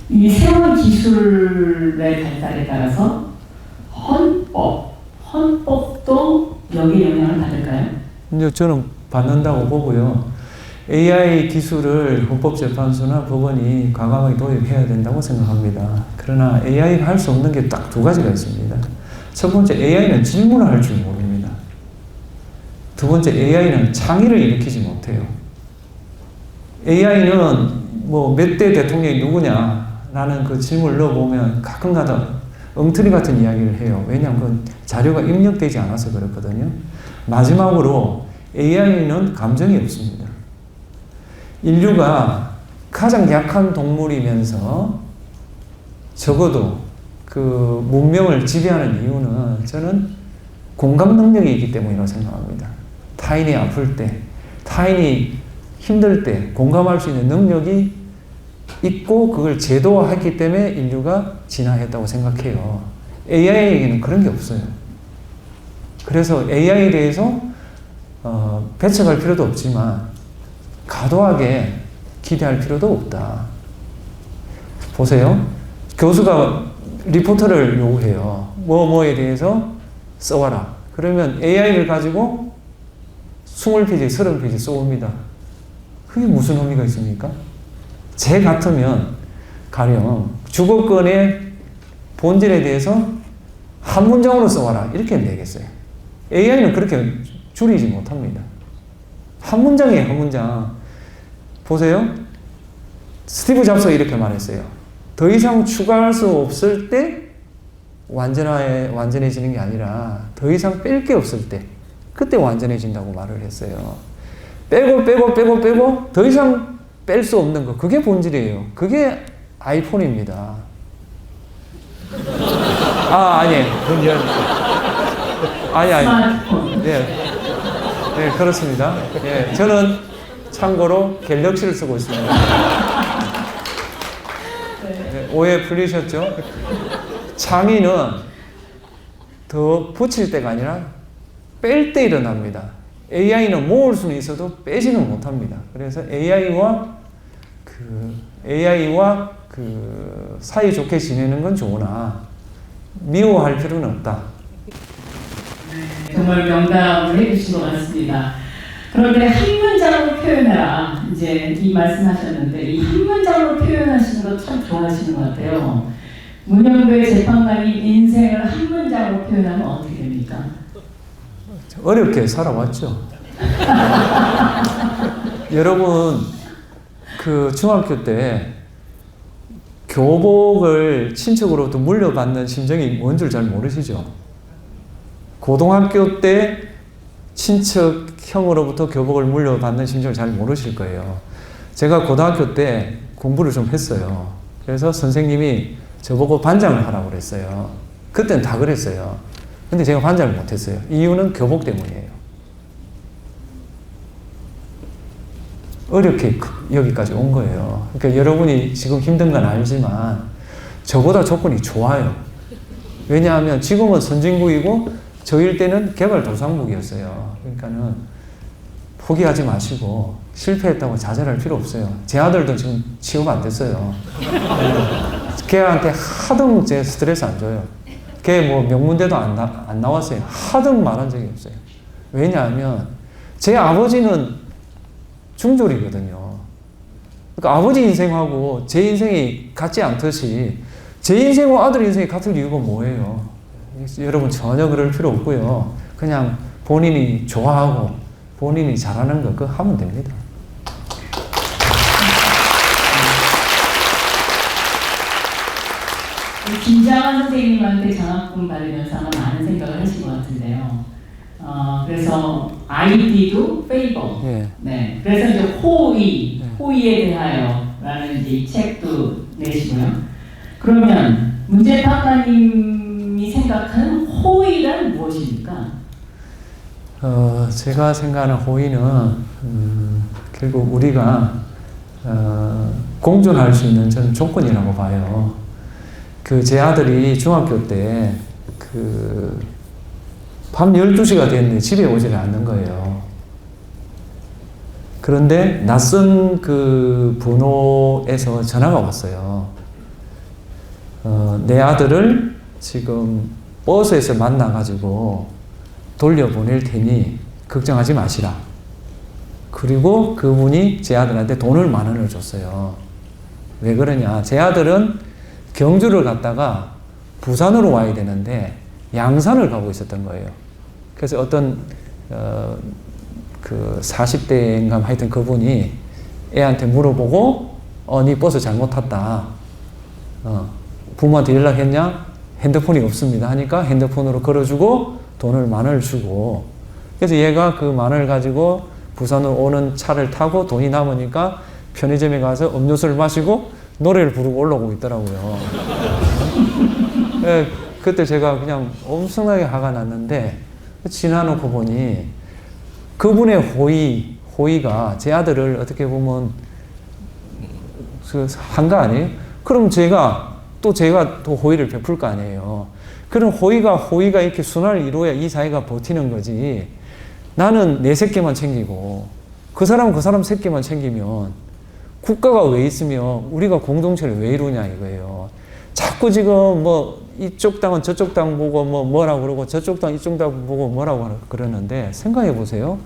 이 새로운 기술의 발달에 따라서 헌법도 여기에 영향을 받을까요? 이제 저는 받는다고 보고요. AI 기술을 헌법재판소나 법원이 과감하게 도입해야 된다고 생각합니다. 그러나 AI가 할 수 없는 게 딱 두 가지가 있습니다. 첫 번째, AI는 질문을 할 줄 모릅니다. 두 번째, AI는 창의를 일으키지 못해요. AI는 뭐 몇 대 대통령이 누구냐라는 그 질문을 넣어보면 가끔가다 엉터리 같은 이야기를 해요. 왜냐하면 그 자료가 입력되지 않아서 그렇거든요. 마지막으로 AI는 감정이 없습니다. 인류가 가장 약한 동물이면서 적어도 그 문명을 지배하는 이유는 저는 공감 능력이 있기 때문이라고 생각합니다. 타인이 아플 때, 타인이 힘들 때 공감할 수 있는 능력이 있고 그걸 제도화했기 때문에 인류가 진화했다고 생각해요. AI에게는 그런 게 없어요. 그래서 AI에 대해서 배척할 필요도 없지만 과도하게 기대할 필요도 없다. 보세요. 교수가 리포터를 요구해요. 뭐뭐에 대해서 써와라. 그러면 AI를 가지고 20페이지, 30페이지 써옵니다. 그게 무슨 의미가 있습니까? 제 같으면 가령 주거권의 본질에 대해서 한 문장으로 써와라. 이렇게 내겠어요. AI는 그렇게 줄이지 못합니다. 한 문장이에요, 한 문장. 보세요. 스티브 잡스가 이렇게 말했어요. 더 이상 추가할 수 없을 때 완전해지는 게 아니라 더 이상 뺄 게 없을 때 그때 완전해진다고 말을 했어요. 빼고 더 이상 뺄 수 없는 거, 그게 본질이에요. 그게 아이폰입니다. 아니에요. 아니. 네, 그렇습니다. 예, 저는 참고로 갤럭시를 쓰고 있습니다. 네, 오해 풀리셨죠? 창의는 더 붙일 때가 아니라 뺄 때 일어납니다. AI는 모을 수는 있어도 빼지는 못합니다. 그래서 AI와 사이 좋게 지내는 건 좋으나 미워할 필요는 없다. 정말 명담을 해주신 것 같습니다. 그런데 한 문장으로 표현해라. 이제 이 말씀하셨는데 이 한 문장으로 표현하시는 거 참 좋아하시는 것 같아요. 문영배 재판관이 인생을 한 문장으로 표현하면 어떻게 됩니까? 어렵게 살아왔죠. 여러분, 그 중학교 때 교복을 친척으로부터 물려받는 심정이 뭔 줄 잘 모르시죠? 고등학교 때 친척 형으로부터 교복을 물려받는 심정을 잘 모르실 거예요. 제가 고등학교 때 공부를 좀 했어요. 그래서 선생님이 저보고 반장을 하라고 그랬어요. 그때는 다 그랬어요. 근데 제가 반장을 못했어요. 이유는 교복 때문이에요. 어렵게 여기까지 온 거예요. 그러니까 여러분이 지금 힘든 건 알지만 저보다 조건이 좋아요. 왜냐하면 지금은 선진국이고 저일 때는 개발도상국이었어요. 그러니까는 포기하지 마시고 실패했다고 좌절할 필요 없어요. 제 아들도 지금 취업 안 됐어요. 걔한테 하등 제 스트레스 안 줘요. 걔 뭐 명문대도 안 나왔어요. 하등 말한 적이 없어요. 왜냐하면 제 아버지는 중졸이거든요. 그러니까 아버지 인생하고 제 인생이 같지 않듯이 제 인생과 아들 인생이 같을 이유가 뭐예요? 여러분 전혀 그럴 필요 없고요. 그냥 본인이 좋아하고 본인이 잘하는 거 그거 하면 됩니다. 김장한 선생님한테 장학금 받으면서 아마 많은 생각을 하신 것 같은데요. 그래서 아이디도 페이버. 네. 그래서 이제 호의에 대하여라는 이제 이 책도 내시고요. 그러면 문재 판사님이 생각하는 호의란 무엇입니까? 제가 생각하는 호의는 결국 우리가 공존할 수 있는 저는 조건이라고 봐요. 제 아들이 중학교 때 밤 12시가 됐는데 집에 오지를 않는 거예요. 그런데 낯선 그 번호에서 전화가 왔어요. 내 아들을 지금 버스에서 만나가지고 돌려보낼 테니 걱정하지 마시라. 그리고 그분이 제 아들한테 돈을 10,000원을 줬어요. 왜 그러냐? 제 아들은 경주를 갔다가 부산으로 와야 되는데 양산을 가고 있었던 거예요. 그래서 어떤 그 40대인가 하여튼 그분이 애한테 물어보고 네 버스 잘못 탔다. 부모한테 연락했냐? 핸드폰이 없습니다 하니까 핸드폰으로 걸어주고 돈을 10,000원을 주고, 그래서 얘가 그 10,000원을 가지고 부산으로 오는 차를 타고 돈이 남으니까 편의점에 가서 음료수를 마시고 노래를 부르고 올라오고 있더라고요. 네, 그때 제가 그냥 엄청나게 화가 났는데 지나놓고 보니 그분의 호의가 제 아들을 어떻게 보면 한 거 아니에요? 그럼 제가 또 호의를 베풀 거 아니에요. 그런 호의가 이렇게 순환을 이루어야 이 사회가 버티는 거지. 나는 내 새끼만 챙기고 그 사람은 그 사람 새끼만 챙기면 국가가 왜 있으며 우리가 공동체를 왜 이루냐 이거예요. 자꾸 지금 뭐 이쪽 당은 저쪽 당 보고 뭐라고 그러고 저쪽 당 이쪽 당 보고 뭐라고 그러는데 생각해 보세요.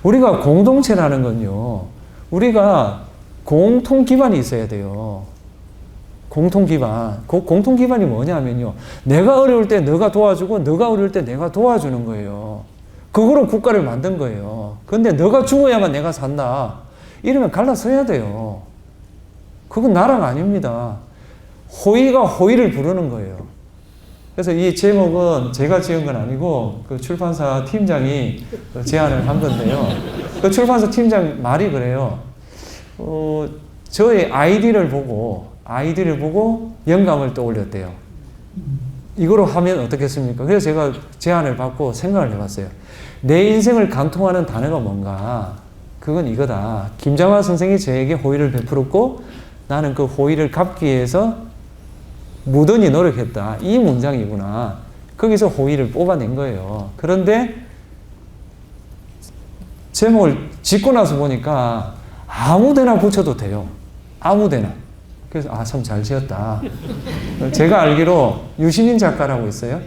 우리가 공동체라는 건요. 우리가 공통 기반이 있어야 돼요. 공통 기반. 그 공통 기반이 뭐냐면요. 내가 어려울 때 너가 도와주고 너가 어려울 때 내가 도와주는 거예요. 그거로 국가를 만든 거예요. 근데 너가 죽어야만 내가 산다. 이러면 갈라서야 돼요. 그건 나라가 아닙니다. 호의가 호의를 부르는 거예요. 그래서 이 제목은 제가 지은 건 아니고 그 출판사 팀장이 제안을 한 건데요. 그 출판사 팀장 말이 그래요. 저의 아이디를 보고 영감을 떠올렸대요. 이거로 하면 어떻겠습니까? 그래서 제가 제안을 받고 생각을 해봤어요. 내 인생을 관통하는 단어가 뭔가? 그건 이거다. 김장화 선생이 저에게 호의를 베풀었고 나는 그 호의를 갚기 위해서 무던히 노력했다. 이 문장이구나. 거기서 호의를 뽑아낸 거예요. 그런데 제목을 짓고 나서 보니까 아무데나 붙여도 돼요. 아무데나. 그래서 참 잘 지었다. 제가 알기로 유시민 작가라고 있어요.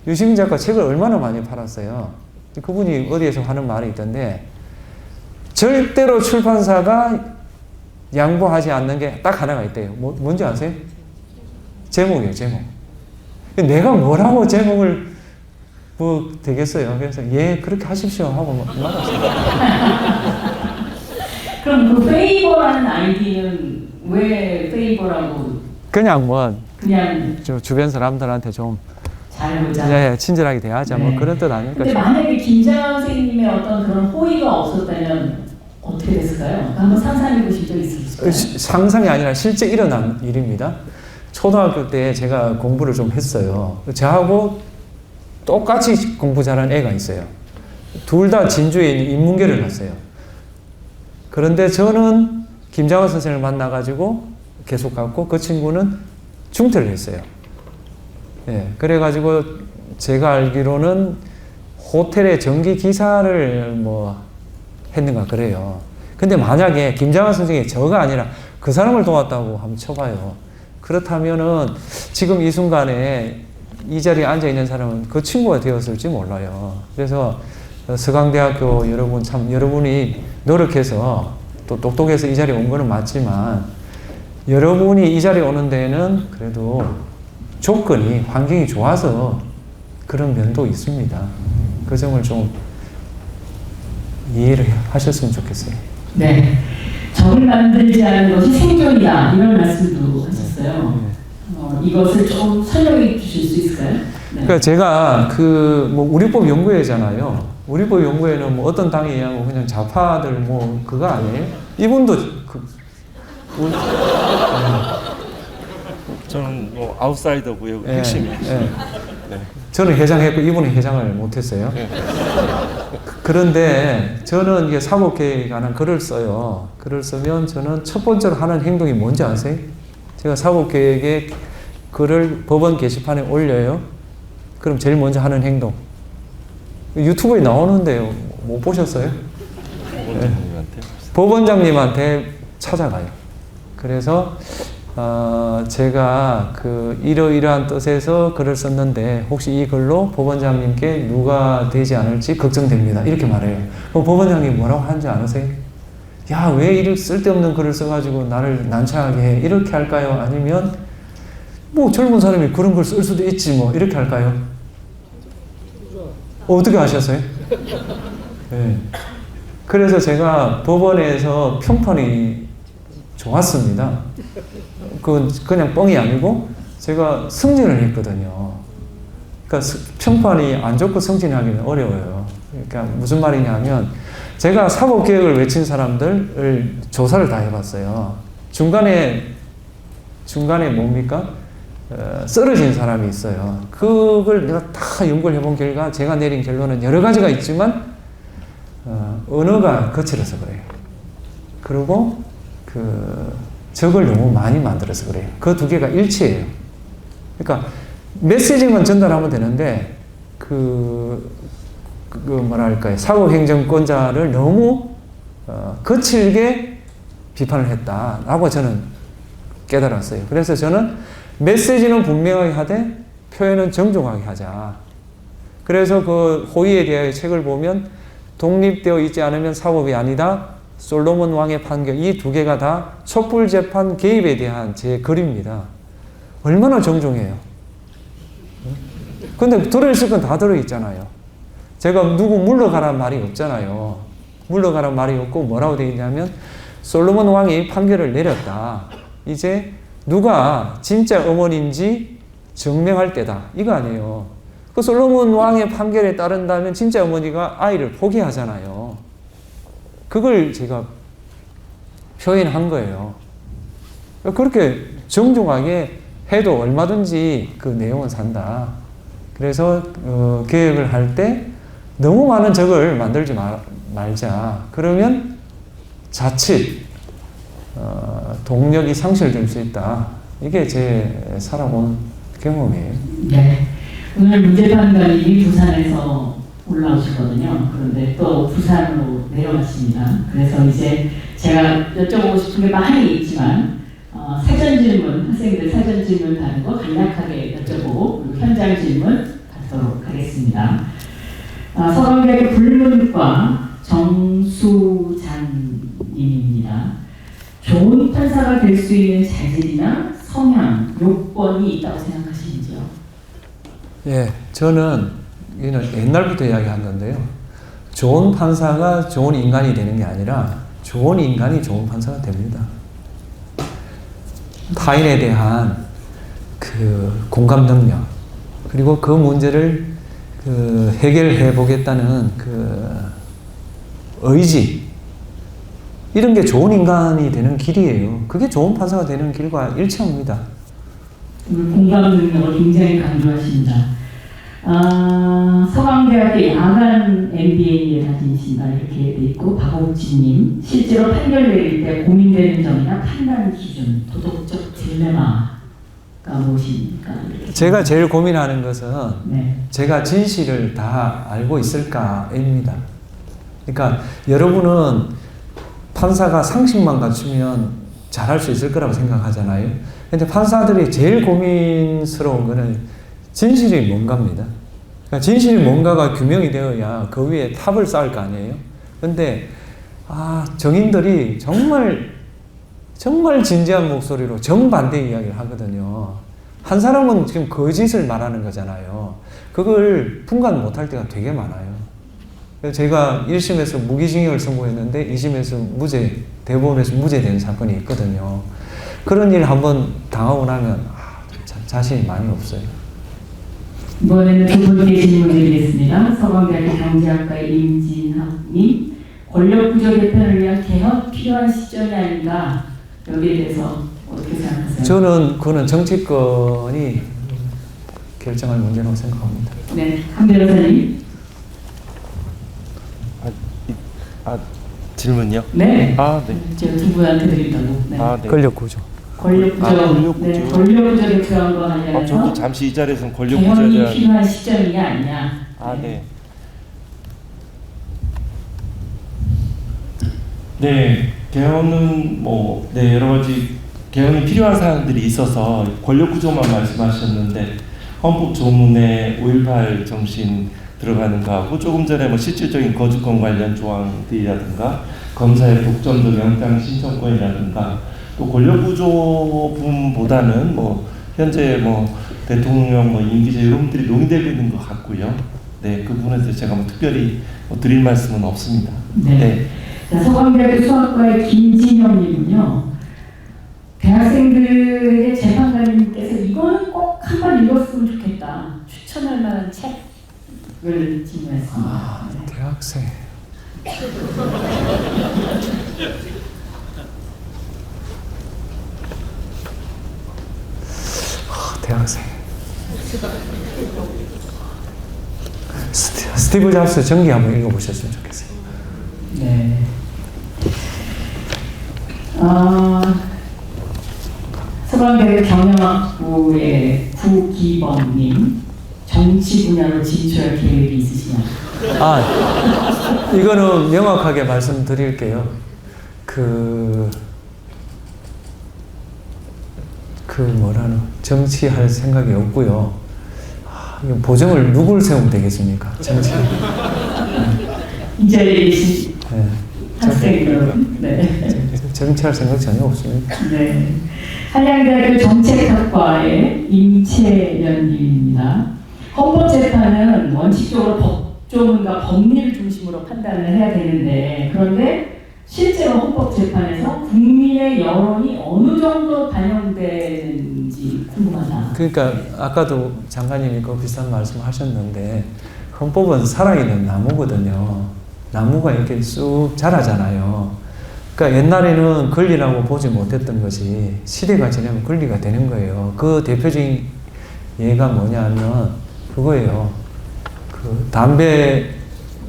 유시민 작가 책을 얼마나 많이 팔았어요. 그분이 어디에서 하는 말이 있던데 절대로 출판사가 양보하지 않는 게 딱 하나가 있대요. 뭔지 아세요? 제목이에요. 제목. 내가 뭐라고 제목을 되겠어요. 그래서 그렇게 하십시오 하고 말았어요. 그럼 그 페이버라는 아이디는 왜 페이버라고? 그냥 그냥 주변 사람들한테 좀 잘 보자. 친절하게 대하자. 네. 그런 뜻 아닐까. 근데 만약에 김장하 선생님의 어떤 그런 호의가 없었다면 어떻게 됐을까요? 한번 상상해 보신 적 있으실까요? 상상이 아니라 실제 일어난 일입니다. 초등학교 때 제가 공부를 좀 했어요. 저하고 똑같이 공부 잘하는 애가 있어요. 둘 다 진주에 있는 인문계를 갔어요. 그런데 저는 김장하 선생님을 만나가지고 계속 갔고 그 친구는 중퇴를 했어요. 그래가지고 제가 알기로는 호텔의 전기 기사를 했는가 그래요. 근데 만약에 김장하 선생이 저가 아니라 그 사람을 도왔다고 한번 쳐봐요. 그렇다면은 지금 이 순간에 이 자리에 앉아 있는 사람은 그 친구가 되었을지 몰라요. 그래서 서강대학교 여러분이 노력해서 또 똑똑해서 이 자리에 온 거는 맞지만 여러분이 이 자리에 오는 데에는 그래도 환경이 좋아서 그런 면도 있습니다. 그 점을 좀 이해를 하셨으면 좋겠어요. 네. 적을 만들지 않은 것이 생존이다. 이런 말씀도 하셨어요. 이것을 좀 설명해 주실 수 있을까요? 네. 그러니까 제가 우리법 연구회잖아요. 우리법 연구회는 어떤 당이냐고 그냥 좌파들 그거 아니에요? 이분도 저는 아웃사이더고요. 핵심이에요. 네. 저는 회장했고 이분은 회장을 못했어요. 그런데 저는 이게 사법개혁에 관한 글을 써요. 글을 쓰면 저는 첫 번째로 하는 행동이 뭔지 아세요? 제가 사법개혁에 글을 법원 게시판에 올려요. 그럼 제일 먼저 하는 행동 유튜브에 나오는데요. 못 보셨어요? 법원장님한테. 법원장님한테 찾아가요. 그래서 제가 그 이러이러한 뜻에서 글을 썼는데 혹시 이 글로 법원장님께 누가 되지 않을지 걱정됩니다. 이렇게 말해요. 그럼 법원장님 뭐라고 하는지 아세요? 야, 왜 이렇게 쓸데없는 글을 써가지고 나를 난처하게 해? 이렇게 할까요? 아니면 뭐 젊은 사람이 그런 걸 쓸 수도 있지 뭐 이렇게 할까요? 어떻게 하셨어요? 네. 그래서 제가 법원에서 평판이 좋았습니다. 그건 그냥 뻥이 아니고 제가 승진을 했거든요. 그러니까 평판이 안 좋고 승진하기는 어려워요. 그러니까 무슨 말이냐면 제가 사법개혁을 외친 사람들을 조사를 다 해봤어요. 중간에 뭡니까? 쓰러진 사람이 있어요. 그걸 내가 다 연구를 해본 결과 제가 내린 결론은 여러 가지가 있지만 언어가 거칠어서 그래요. 그리고 적을 너무 많이 만들어서 그래요. 그 두 개가 일치해요. 그러니까 메시지만 전달하면 되는데 뭐랄까요, 사법행정권자를 너무 거칠게 비판을 했다라고 저는 깨달았어요. 그래서 저는 메시지는 분명하게 하되 표현은 정중하게 하자. 그래서 그 호의에 대하여 책을 보면 독립되어 있지 않으면 사법이 아니다. 솔로몬 왕의 판결, 이 두 개가 다 촛불재판 개입에 대한 제 글입니다. 얼마나 정중해요. 근데 들어있을 건 다 들어있잖아요. 제가 누구 물러가란 말이 없잖아요. 물러가란 말이 없고 뭐라고 되어 있냐면 솔로몬 왕이 판결을 내렸다. 이제 누가 진짜 어머니인지 증명할 때다. 이거 아니에요. 그 솔로몬 왕의 판결에 따른다면 진짜 어머니가 아이를 포기하잖아요. 그걸 제가 표현한 거예요. 그렇게 정중하게 해도 얼마든지 그 내용은 산다. 그래서 개혁을 할 때 너무 많은 적을 만들지 말자. 그러면 자칫 동력이 상실될 수 있다. 이게 제 살아온 경험이에요. 네. 오늘 문제판관님이 부산에서 올라오시거든요. 그런데 또 부산으로 내려갔습니다. 그래서 이제 제가 여쭤보고 싶은 게 많이 있지만 사전 질문, 학생들 사전 질문 하는 거 간략하게 여쭤보고 현장 질문 갖도록 하겠습니다. 서강대학교 불문과 정수장님입니다. 좋은 판사가 될 수 있는 자질이나 성향, 요건이 있다고 생각하시는지요? 예, 저는 이는 옛날부터 이야기한 건데요. 좋은 판사가 좋은 인간이 되는 게 아니라 좋은 인간이 좋은 판사가 됩니다. 타인에 대한 공감 능력, 그리고 그 문제를 해결해 보겠다는 의지, 이런 게 좋은 인간이 되는 길이에요. 그게 좋은 판사가 되는 길과 일치합니다. 공감 능력을 굉장히 강조하십니다. 서강대학교 야간 MBA에 다니신다 이렇게 돼 있고, 박옥진님 실제로 판결 내릴 때 고민되는 점이나 판단 기준, 도덕적 딜레마가 무엇입니까? 제가 제일 고민하는 것은 네. 제가 진실을 다 알고 있을까입니다. 그러니까 여러분은 판사가 상식만 갖추면 잘할 수 있을 거라고 생각하잖아요. 근데 판사들이 제일 고민스러운 거는 진실이 뭔가입니다. 그러니까 진실이 뭔가가 규명이 되어야 그 위에 탑을 쌓을 거 아니에요. 근데 정인들이 정말 진지한 목소리로 정반대 이야기를 하거든요. 한 사람은 지금 거짓을 말하는 거잖아요. 그걸 분간 못할 때가 되게 많아요. 제가 1심에서 무기징역을 선고했는데 2심에서 대법원에서 무죄된 사건이 있거든요. 그런 일 한번 당하고 나면 자신이 많이 없어요. 이번에는 두 번째 질문 드리겠습니다. 서강대학교 경제학과의 임진학님, 권력구조 개편을 위한 개혁 필요한 시점이 아닌가, 여기에 대해서 어떻게 생각하세요? 저는 그거는 정치권이 결정할 문제라고 생각합니다. 네, 한 변호사님. 질문요? 네. 네. 제가 두 분한테 드린다고. 네. 네. 권력구조. 권력구조 개편을 필요한 거 아니라서 저도 잠시 이 자리에서는 권력구조에 개헌이 대한 필요한 시점이냐 아니냐. 네. 네, 개헌은 여러 가지 개헌이 필요한 사안들이 있어서 권력 구조만 말씀하셨는데 헌법 조문에 5.18 정신 들어가는 거 하고 조금 전에 실질적인 거주권 관련 조항들이라든가 검사의 독점적 영장 신청권이라든가 또 권력 구조 부분보다는 현재 대통령 임기제 이런 분들이 논의되고 있는 것 같고요. 네, 그 부분에서 제가 특별히 드릴 말씀은 없습니다. 네. 네. 자, 서강대학교 수학과의 김진영님은요. 대학생들에게 재판관님께서 이거는 꼭 한 번 읽었으면 좋겠다. 추천할 만한 책을 질문했습니다. 네. 대학생. 대학생. 스티브 잡스 전기 한번 읽어보셨으면 좋겠어요. 네. 서강대학교 경영학부의 구기범님, 정치 분야로 진출할 계획이 있으시나요? 이거는 명확하게 말씀드릴게요. 정치할 생각이 없고요. 보정을 누굴 세우면 되겠습니까? 정치. 이 자리에 계신 네. 학생 여러분. 네. 정치할 생각 전혀 없습니다. 네. 한양대학교 정책학과의 임채연님입니다. 헌법재판은 원칙적으로 법조문과 법리를 중심으로 판단을 해야 되는데, 그런데 실제로 헌법재판에서 국민의 여론이 어느 정도 반영되는지 궁금하다. 그러니까 아까도 장관님이 그 비슷한 말씀하셨는데 헌법은 살아있는 나무거든요. 나무가 이렇게 쑥 자라잖아요. 그러니까 옛날에는 권리라고 보지 못했던 것이 시대가 지나면 권리가 되는 거예요. 그 대표적인 예가 뭐냐면 그거예요. 담배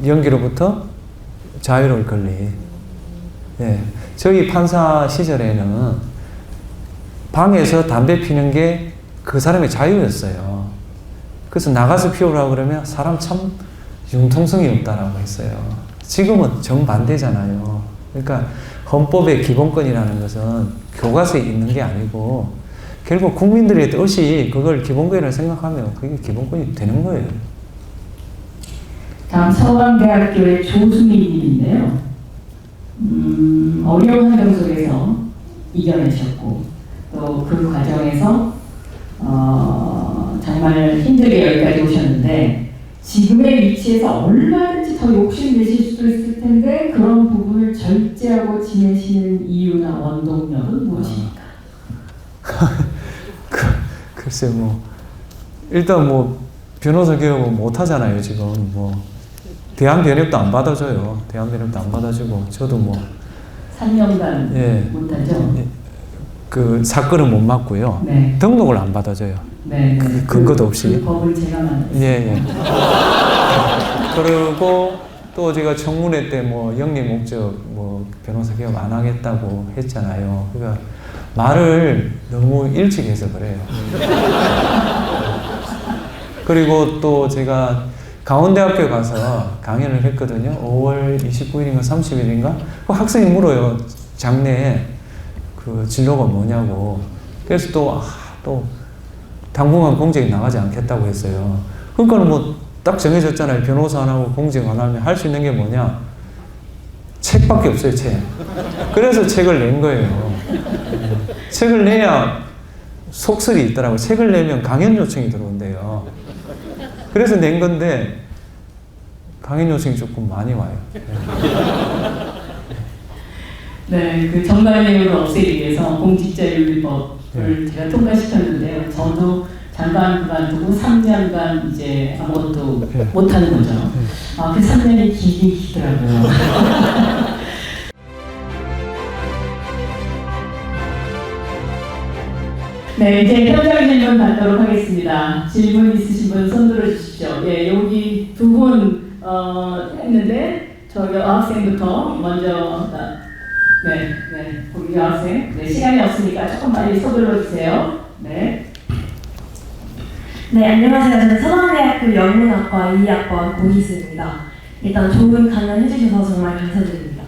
연기로부터 자유로울 권리. 네. 저희 판사 시절에는 방에서 담배 피는 게 그 사람의 자유였어요. 그래서 나가서 피우라고 그러면 사람 참 융통성이 없다라고 했어요. 지금은 정반대잖아요. 그러니까 헌법의 기본권이라는 것은 교과서에 있는 게 아니고 결국 국민들의 뜻이 그걸 기본권이라고 생각하면 그게 기본권이 되는 거예요. 다음 서강대학교의 조수민님인데요. 어려운 환경 속에서 이겨내셨고 또 그 과정에서 정말 힘들게 여기까지 오셨는데 지금의 위치에서 얼마든지 더 욕심내실 수도 있을 텐데 그런 부분을 절제하고 지내시는 이유나 원동력은 무엇입니까? 글쎄 일단 변호사 교육은 못 하잖아요. 지금 대한변협도 안 받아줘요. 대한변협도 안 받아주고 저도 3년간 예. 못하죠? 그 사건은 못 맞고요. 네. 등록을 안 받아줘요. 네. 근거도 없이. 그 법을 제가 만들었어요. 예. 그리고 또 제가 청문회 때 영리 목적 변호사 개혁 안 하겠다고 했잖아요. 그러니까 말을 너무 일찍 해서 그래요. 그리고 또 제가 강원대학교에 가서 강연을 했거든요. 5월 29일인가 30일인가? 그 학생이 물어요. 장래에 그 진로가 뭐냐고. 그래서 또 당분간 공직에 나가지 않겠다고 했어요. 그러니까 딱 정해졌잖아요. 변호사 안 하고 공직 안 하면 할 수 있는 게 뭐냐? 책밖에 없어요, 책. 그래서 책을 낸 거예요. 책을 내야 속설이 있더라고요. 책을 내면 강연 요청이 들어온대요. 그래서 낸 건데 강연 요청이 조금 많이 와요. 네, 그 정관예우를 없애기 위해서 공직자윤리법을 제가 통과시켰는데요. 저도 장관 그만두고 3년간 이제 아무것도 못하는 거죠. 그 3년이 길긴 길더라고요. 네, 이제 현장 질문 받도록 하겠습니다. 질문 있으신 분 손 들어주십시오. 예, 여기 두 분 했는데 저 여학생부터 먼저 네, 우리 여학생. 네, 시간이 없으니까 조금 빨리 서둘러 주세요. 네. 네, 안녕하세요. 저는 서강대학교 영문학과 2학번 고희수입니다. 일단 좋은 강연 해주셔서 정말 감사드립니다.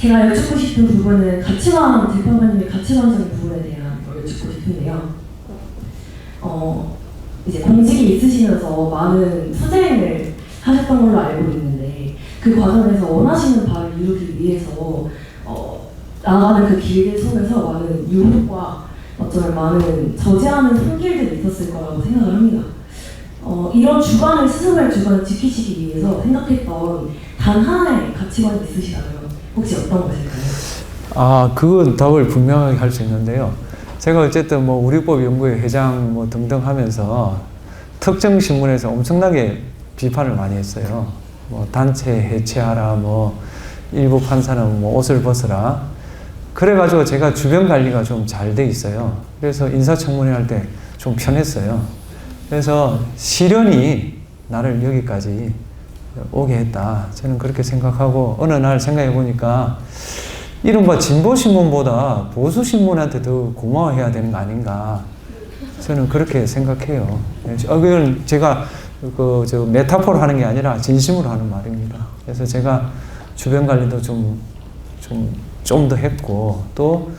제가 여쭙고 싶은 부분은 가치관, 재판관님의 가치관적인 부분에 대한 걸 여쭙고 싶은데요. 이제 공직이 있으시면서 많은 투쟁을 하셨던 걸로 알고 있는데 그 과정에서 원하시는 바를 이루기 위해서 나아가는 그 길 속에서 많은 유혹과 어쩌면 많은 저지하는 손길들이 있었을 거라고 생각을 합니다. 이런 주관을 스스로의 주관을 지키시기 위해서 생각했던 단 하나의 가치관이 있으시다면 혹시 어떤 것일까요? 그건 답을 분명하게 할 수 있는데요. 제가 어쨌든 뭐 우리법 연구회 회장 뭐 등등 하면서 특정 신문에서 엄청나게 비판을 많이 했어요. 뭐 단체 해체하라, 뭐 일부 판사는 뭐 옷을 벗어라. 그래가지고 제가 주변 관리가 좀 잘 돼 있어요. 그래서 인사청문회 할 때 좀 편했어요. 그래서 시련이 나를 여기까지 오게 했다. 저는 그렇게 생각하고 어느 날 생각해 보니까 이른바 진보신문보다 보수신문한테 더 고마워해야 되는 거 아닌가. 저는 그렇게 생각해요. 그건 제가 메타포로 하는 게 아니라 진심으로 하는 말입니다. 그래서 제가 주변 관리도 좀 더 했고, 또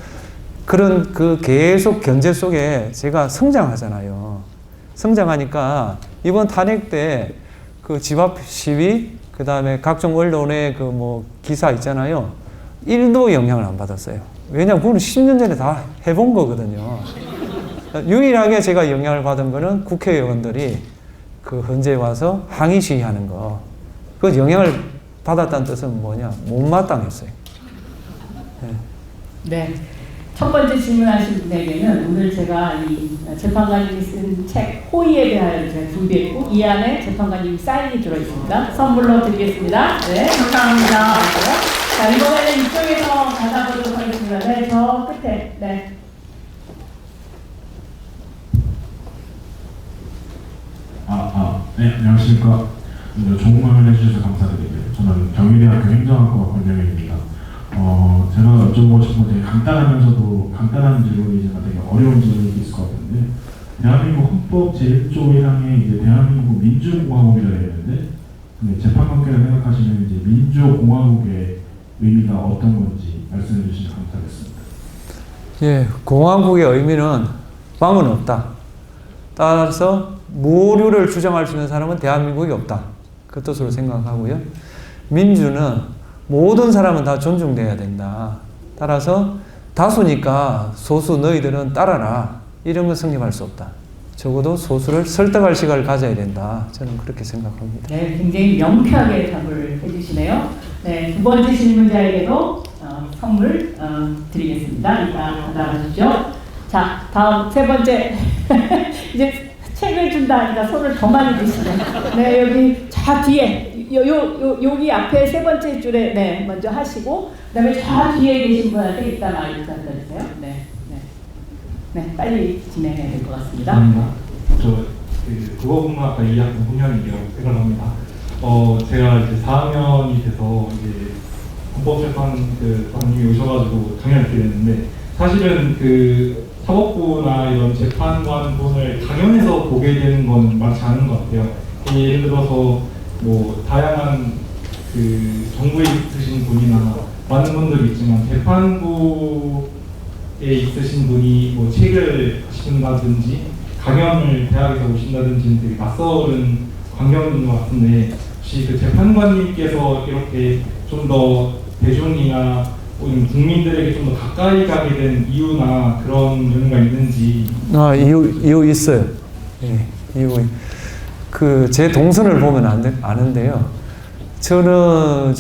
그런 계속 견제 속에 제가 성장하잖아요. 성장하니까 이번 탄핵 때 집 앞 시위, 그 다음에 각종 언론의 기사 있잖아요. 1도 영향을 안 받았어요. 왜냐면 그거는 10년 전에 다 해본 거거든요. 유일하게 제가 영향을 받은 거는 국회의원들이 헌재에 와서 항의 시위하는 거. 그 영향을 받았다는 뜻은 뭐냐? 못마땅했어요. 네. 첫 번째 질문하신 분에게는 오늘 제가 이 재판관님이 쓴 책 호의에 대하여 제가 준비했고 이 안에 재판관님 사인이 들어있습니다. 선물로 드리겠습니다. 네, 감사합니다. 자, 이번에는 이쪽에서 받아보도록 하겠습니다. 네, 저 끝에. 네. 네, 안녕하십니까. 좋은 해주셔서 감사드리고요. 저는 경희대학교 행정학과 권영일입니다. 제가 여쭤보고 싶은 건 되게 간단하면서도 간단한 질문이지만 되게 어려운 질문이 있을 것 같은데, 대한민국 헌법 제1조 1항에 이제 대한민국 민주공화국이라 되어 있는데, 재판관께서 생각하시는 이제 민주공화국의 의미가 어떤 건지 말씀해 주시면 감사하겠습니다. 예, 공화국의 의미는 빵은 없다. 따라서 모류를 주장할 수 있는 사람은 대한민국이 없다. 그 뜻으로 생각하고요. 민주는 모든 사람은 다 존중돼야 된다. 따라서 다수니까 소수 너희들은 따라라. 이런 건 성립할 수 없다. 적어도 소수를 설득할 시간을 가져야 된다. 저는 그렇게 생각합니다. 네, 굉장히 명쾌하게 답을 해주시네요. 네, 두 번째 질문자에게도 선물 드리겠습니다. 이따 받아가시죠. 자, 다음 세 번째. 이제 책을 준다니까 손을 더 많이 드시네. 네, 여기 저 뒤에 여기 앞에 세 번째 줄에 네 먼저 하시고 그다음에 저 뒤에 계신 분한테 일단 마이크 전달주세요. 네, 빨리 진행해야 될 것 같습니다. 저 국어국문학과 2학년 홍현이라고 생각합니다. 제가 이제 4학년이 돼서 이제 헌법재판관님이 오셔가지고 강연을 듣게 됐는데 사실은 사법부나 이런 재판관분을 강연에서 보게 되는 건 많지 않은 것 같아요. 예를 들어서 뭐 다양한 정부에 있으신 분이나 많은 분들이 있지만 재판부에 있으신 분이 뭐 책을 하신다든지 강연을 대학에서 오신다든지 되게 낯설은 광경인 것 같은데 혹시 재판관님께서 이렇게 좀 더 대중이나 국민들에게 좀 더 가까이 가게 된 이유나 그런 의미가 있는지. 이유 있어요. 예, 이유. 제 동선을 보면 아는데요. 저는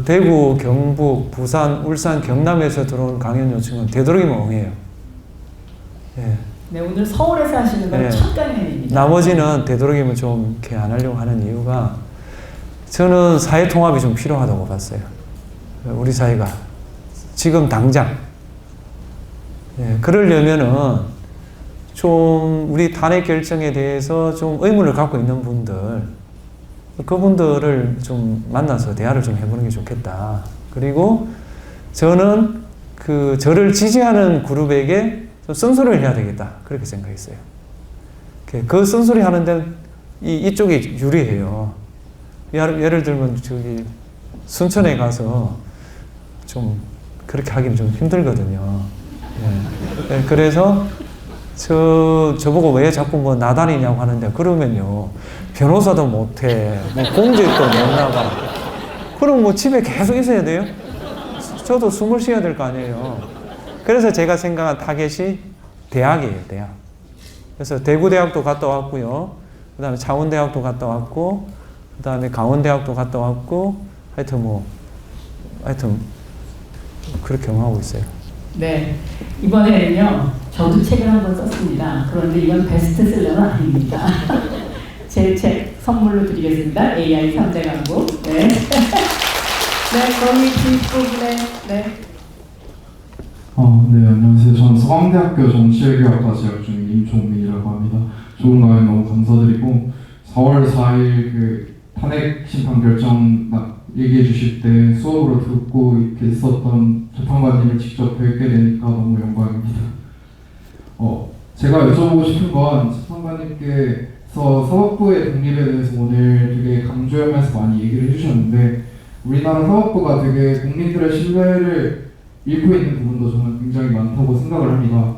대구, 경북, 부산, 울산, 경남에서 들어온 강연 요청은 되도록이면 엉해요. 예. 네, 오늘 서울에서 하시는 건 첫 강연입니다. 나머지는 되도록이면 좀 이렇게 안 하려고 하는 이유가 저는 사회 통합이 좀 필요하다고 봤어요. 우리 사회가 지금 당장. 예, 그러려면은 좀 우리 탄핵 결정에 대해서 좀 의문을 갖고 있는 분들, 그분들을 좀 만나서 대화를 좀 해보는 게 좋겠다. 그리고 저는 저를 지지하는 그룹에게 좀 쓴소리를 해야 되겠다. 그렇게 생각했어요. 그 쓴소리 하는 데는 이쪽이 유리해요. 예를 들면 순천에 가서 좀 그렇게 하기는 좀 힘들거든요. 예. 그래서 저보고 왜 자꾸 뭐 나다니냐고 하는데, 그러면요, 변호사도 못해, 뭐 공직도 못 나가. 그럼 뭐 집에 계속 있어야 돼요? 저도 숨을 쉬어야 될 거 아니에요. 그래서 제가 생각한 타겟이 대학이에요, 대학. 그래서 대구대학도 갔다 왔고요. 그 다음에 창원대학도 갔다 왔고, 그 다음에 강원대학도 갔다 왔고, 하여튼 그렇게 경험하고 있어요. 네, 이번에는요, 저도 책을 한권 썼습니다. 그런데 이건 베스트셀러는 아닙니다. 제 책 선물로 드리겠습니다. AI 3대 강국. 네. 네, 거기 뒷부분에, 네. 네, 안녕하세요. 저는 서강대학교 정치외교학과 재학 중인 임종민이라고 합니다. 좋은 강연 너무 감사드리고, 4월 4일 그 탄핵 심판 결정 얘기해 주실 때 수업으로 듣고 이렇게 있었던 재판관님을 직접 뵙게 되니까 너무 영광입니다. 제가 여쭤보고 싶은 건 재판관님께서 사법부의 독립에 대해서 오늘 되게 강조하면서 많이 얘기를 해주셨는데, 우리나라 사법부가 되게 국민들의 신뢰를 잃고 있는 부분도 저는 굉장히 많다고 생각을 합니다.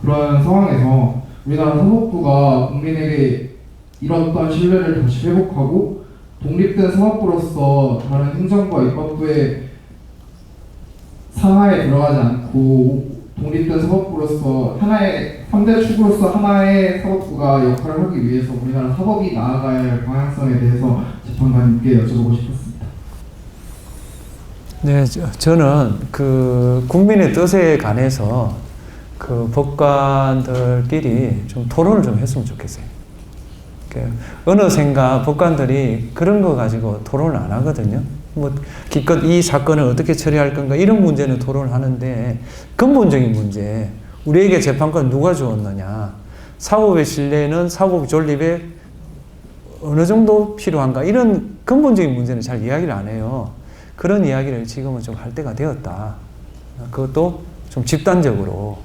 그런 상황에서 우리나라 사법부가 국민에게 잃었던 신뢰를 다시 회복하고 독립된 사법부로서 다른 행정부와 입법부의 상하에 들어가지 않고 독립된 사법부로서 하나의 3대 축으로서 하나의 사법부가 역할을 하기 위해서 우리나라 사법이 나아가야 할 방향성에 대해서 재판관님께 여쭤보고 싶었습니다. 네, 저는 그 국민의 뜻에 관해서 그 법관들끼리 좀 토론을 좀 했으면 좋겠어요. 어느샌가 법관들이 그런 거 가지고 토론을 안 하거든요. 뭐 기껏 이 사건을 어떻게 처리할 건가 이런 문제는 토론을 하는데, 근본적인 문제, 우리에게 재판권 누가 주었느냐, 사법의 신뢰는 사법 존립에 어느 정도 필요한가, 이런 근본적인 문제는 잘 이야기를 안 해요. 그런 이야기를 지금은 좀 할 때가 되었다. 그것도 좀 집단적으로.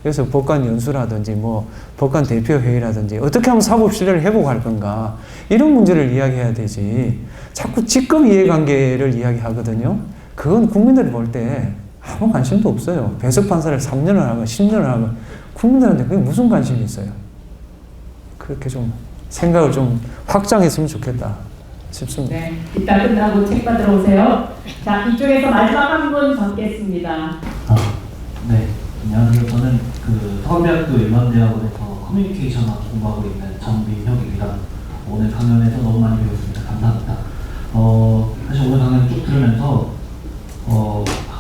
그래서 법관 연수라든지 뭐 법관 대표회의라든지 어떻게 하면 사법 신뢰를 회복할 건가, 이런 문제를 이야기해야 되지, 자꾸 직급 이해관계를 이야기하거든요. 그건 국민들이 볼 때 아무 관심도 없어요. 배석 판사를 3년을 하고 10년을 하고 국민들한테 그게 무슨 관심이 있어요. 그렇게 좀 생각을 좀 확장했으면 좋겠다 싶습니다. 네, 이따 끝나고 책 받으러 오세요. 자, 이쪽에서 마지막 한 분 받겠습니다. 네, 안녕하세요. 저는 그 서울대학교 일반대학원에서 커뮤니케이션학 공부하고 있는 정민혁입니다. 오늘 강연에서 너무 많이 배웠습니다. 감사합니다. 사실 오늘 강연 쭉 들으면서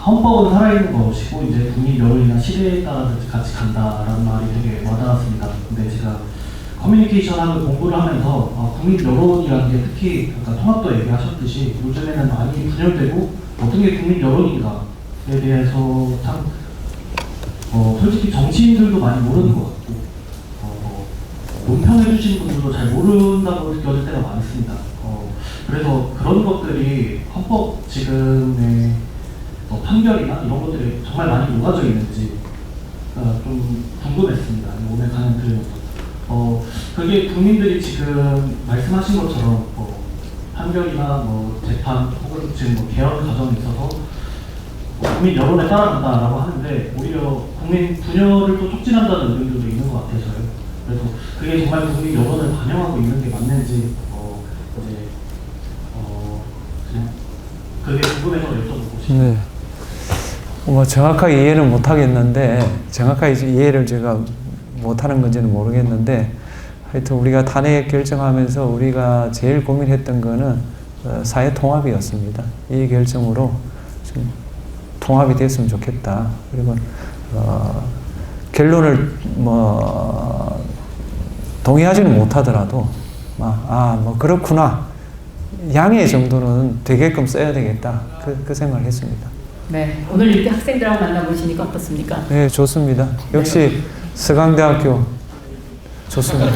헌법은 살아있는 것이고 이제 국민 여론이나 시대에 따라서 같이 간다라는 말이 되게 와닿았습니다. 근데 제가 커뮤니케이션학을 공부를 하면서 국민 여론이라는 게 특히 아까 통합도 얘기하셨듯이 요즘에는 많이 분열되고 어떤 게 국민 여론인가에 대해서 참 솔직히 정치인들도 많이 모르는 것 같고 논평해 주신 분들도 잘 모른다고 느껴질 때가 많습니다. 그래서 그런 것들이 헌법 지금의 판결이나 이런 것들이 정말 많이 녹아져 있는지 좀 궁금했습니다. 오늘 강연 들으면서 그게 국민들이 지금 말씀하신 것처럼 판결이나 재판 혹은 지금 개헌 과정에 있어서 국민 여론에 따라간다라고 하는데 오히려 국민 분열을 또 촉진한다는 의견들도 있는 것 같아서요. 그래서 그게 정말 국민 여론을 반영하고 있는 게 맞는지 그냥 그게 궁금해서 여쭤보고 싶습니다. 네. 뭐 정확하게 이해는 못 하겠는데, 정확하게 이해를 제가 못하는 건지는 모르겠는데, 하여튼 우리가 탄핵 결정하면서 우리가 제일 고민했던 거는 사회 통합이었습니다. 이 결정으로 좀 통합이 됐으면 좋겠다. 그리고 결론을 동의하지는 못하더라도 뭐 그렇구나, 양해 정도는 되게끔 써야 되겠다, 그 생각을 했습니다. 네, 오늘 이렇게 학생들하고 만나보시니까 어떻습니까? 네, 좋습니다. 역시 서강대학교 좋습니다.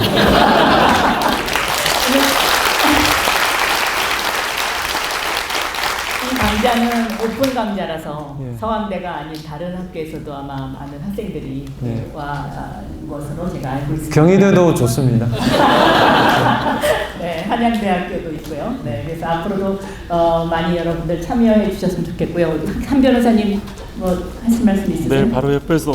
이 강좌는 오픈 강좌라서 예. 서강대가 아닌 다른 학교에서도 아마 많은 학생들이 네. 와 것으로 제가 알고 있습니다. 경희대도 좋습니다. 네, 한양대학교도 있고요. 네, 그래서 앞으로도 많이 여러분들 참여해 주셨으면 좋겠고요. 한 변호사님 뭐 하실 말씀 있으세요? 네, 바로 옆에서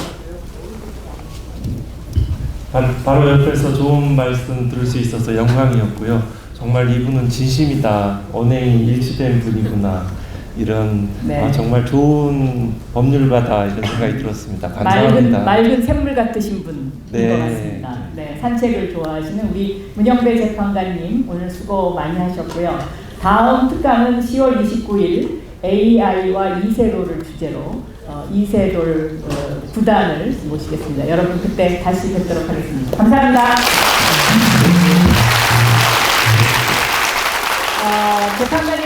좋은 말씀 들을 수 있어서 영광이었고요. 정말 이분은 진심이다. 언행이 일치된 분이구나. 이런 네. 정말 좋은 법률가다 이런 생각이 들었습니다. 감사합니다. 맑은 샘물 같으신 분인 네. 것 같습니다. 네, 산책을 좋아하시는 우리 문영배 재판관님 오늘 수고 많이 하셨고요. 다음 특강은 10월 29일 AI와 이세돌을 주제로 이세돌 구단을 모시겠습니다. 여러분 그때 다시 뵙도록 하겠습니다. 감사합니다. 재판관님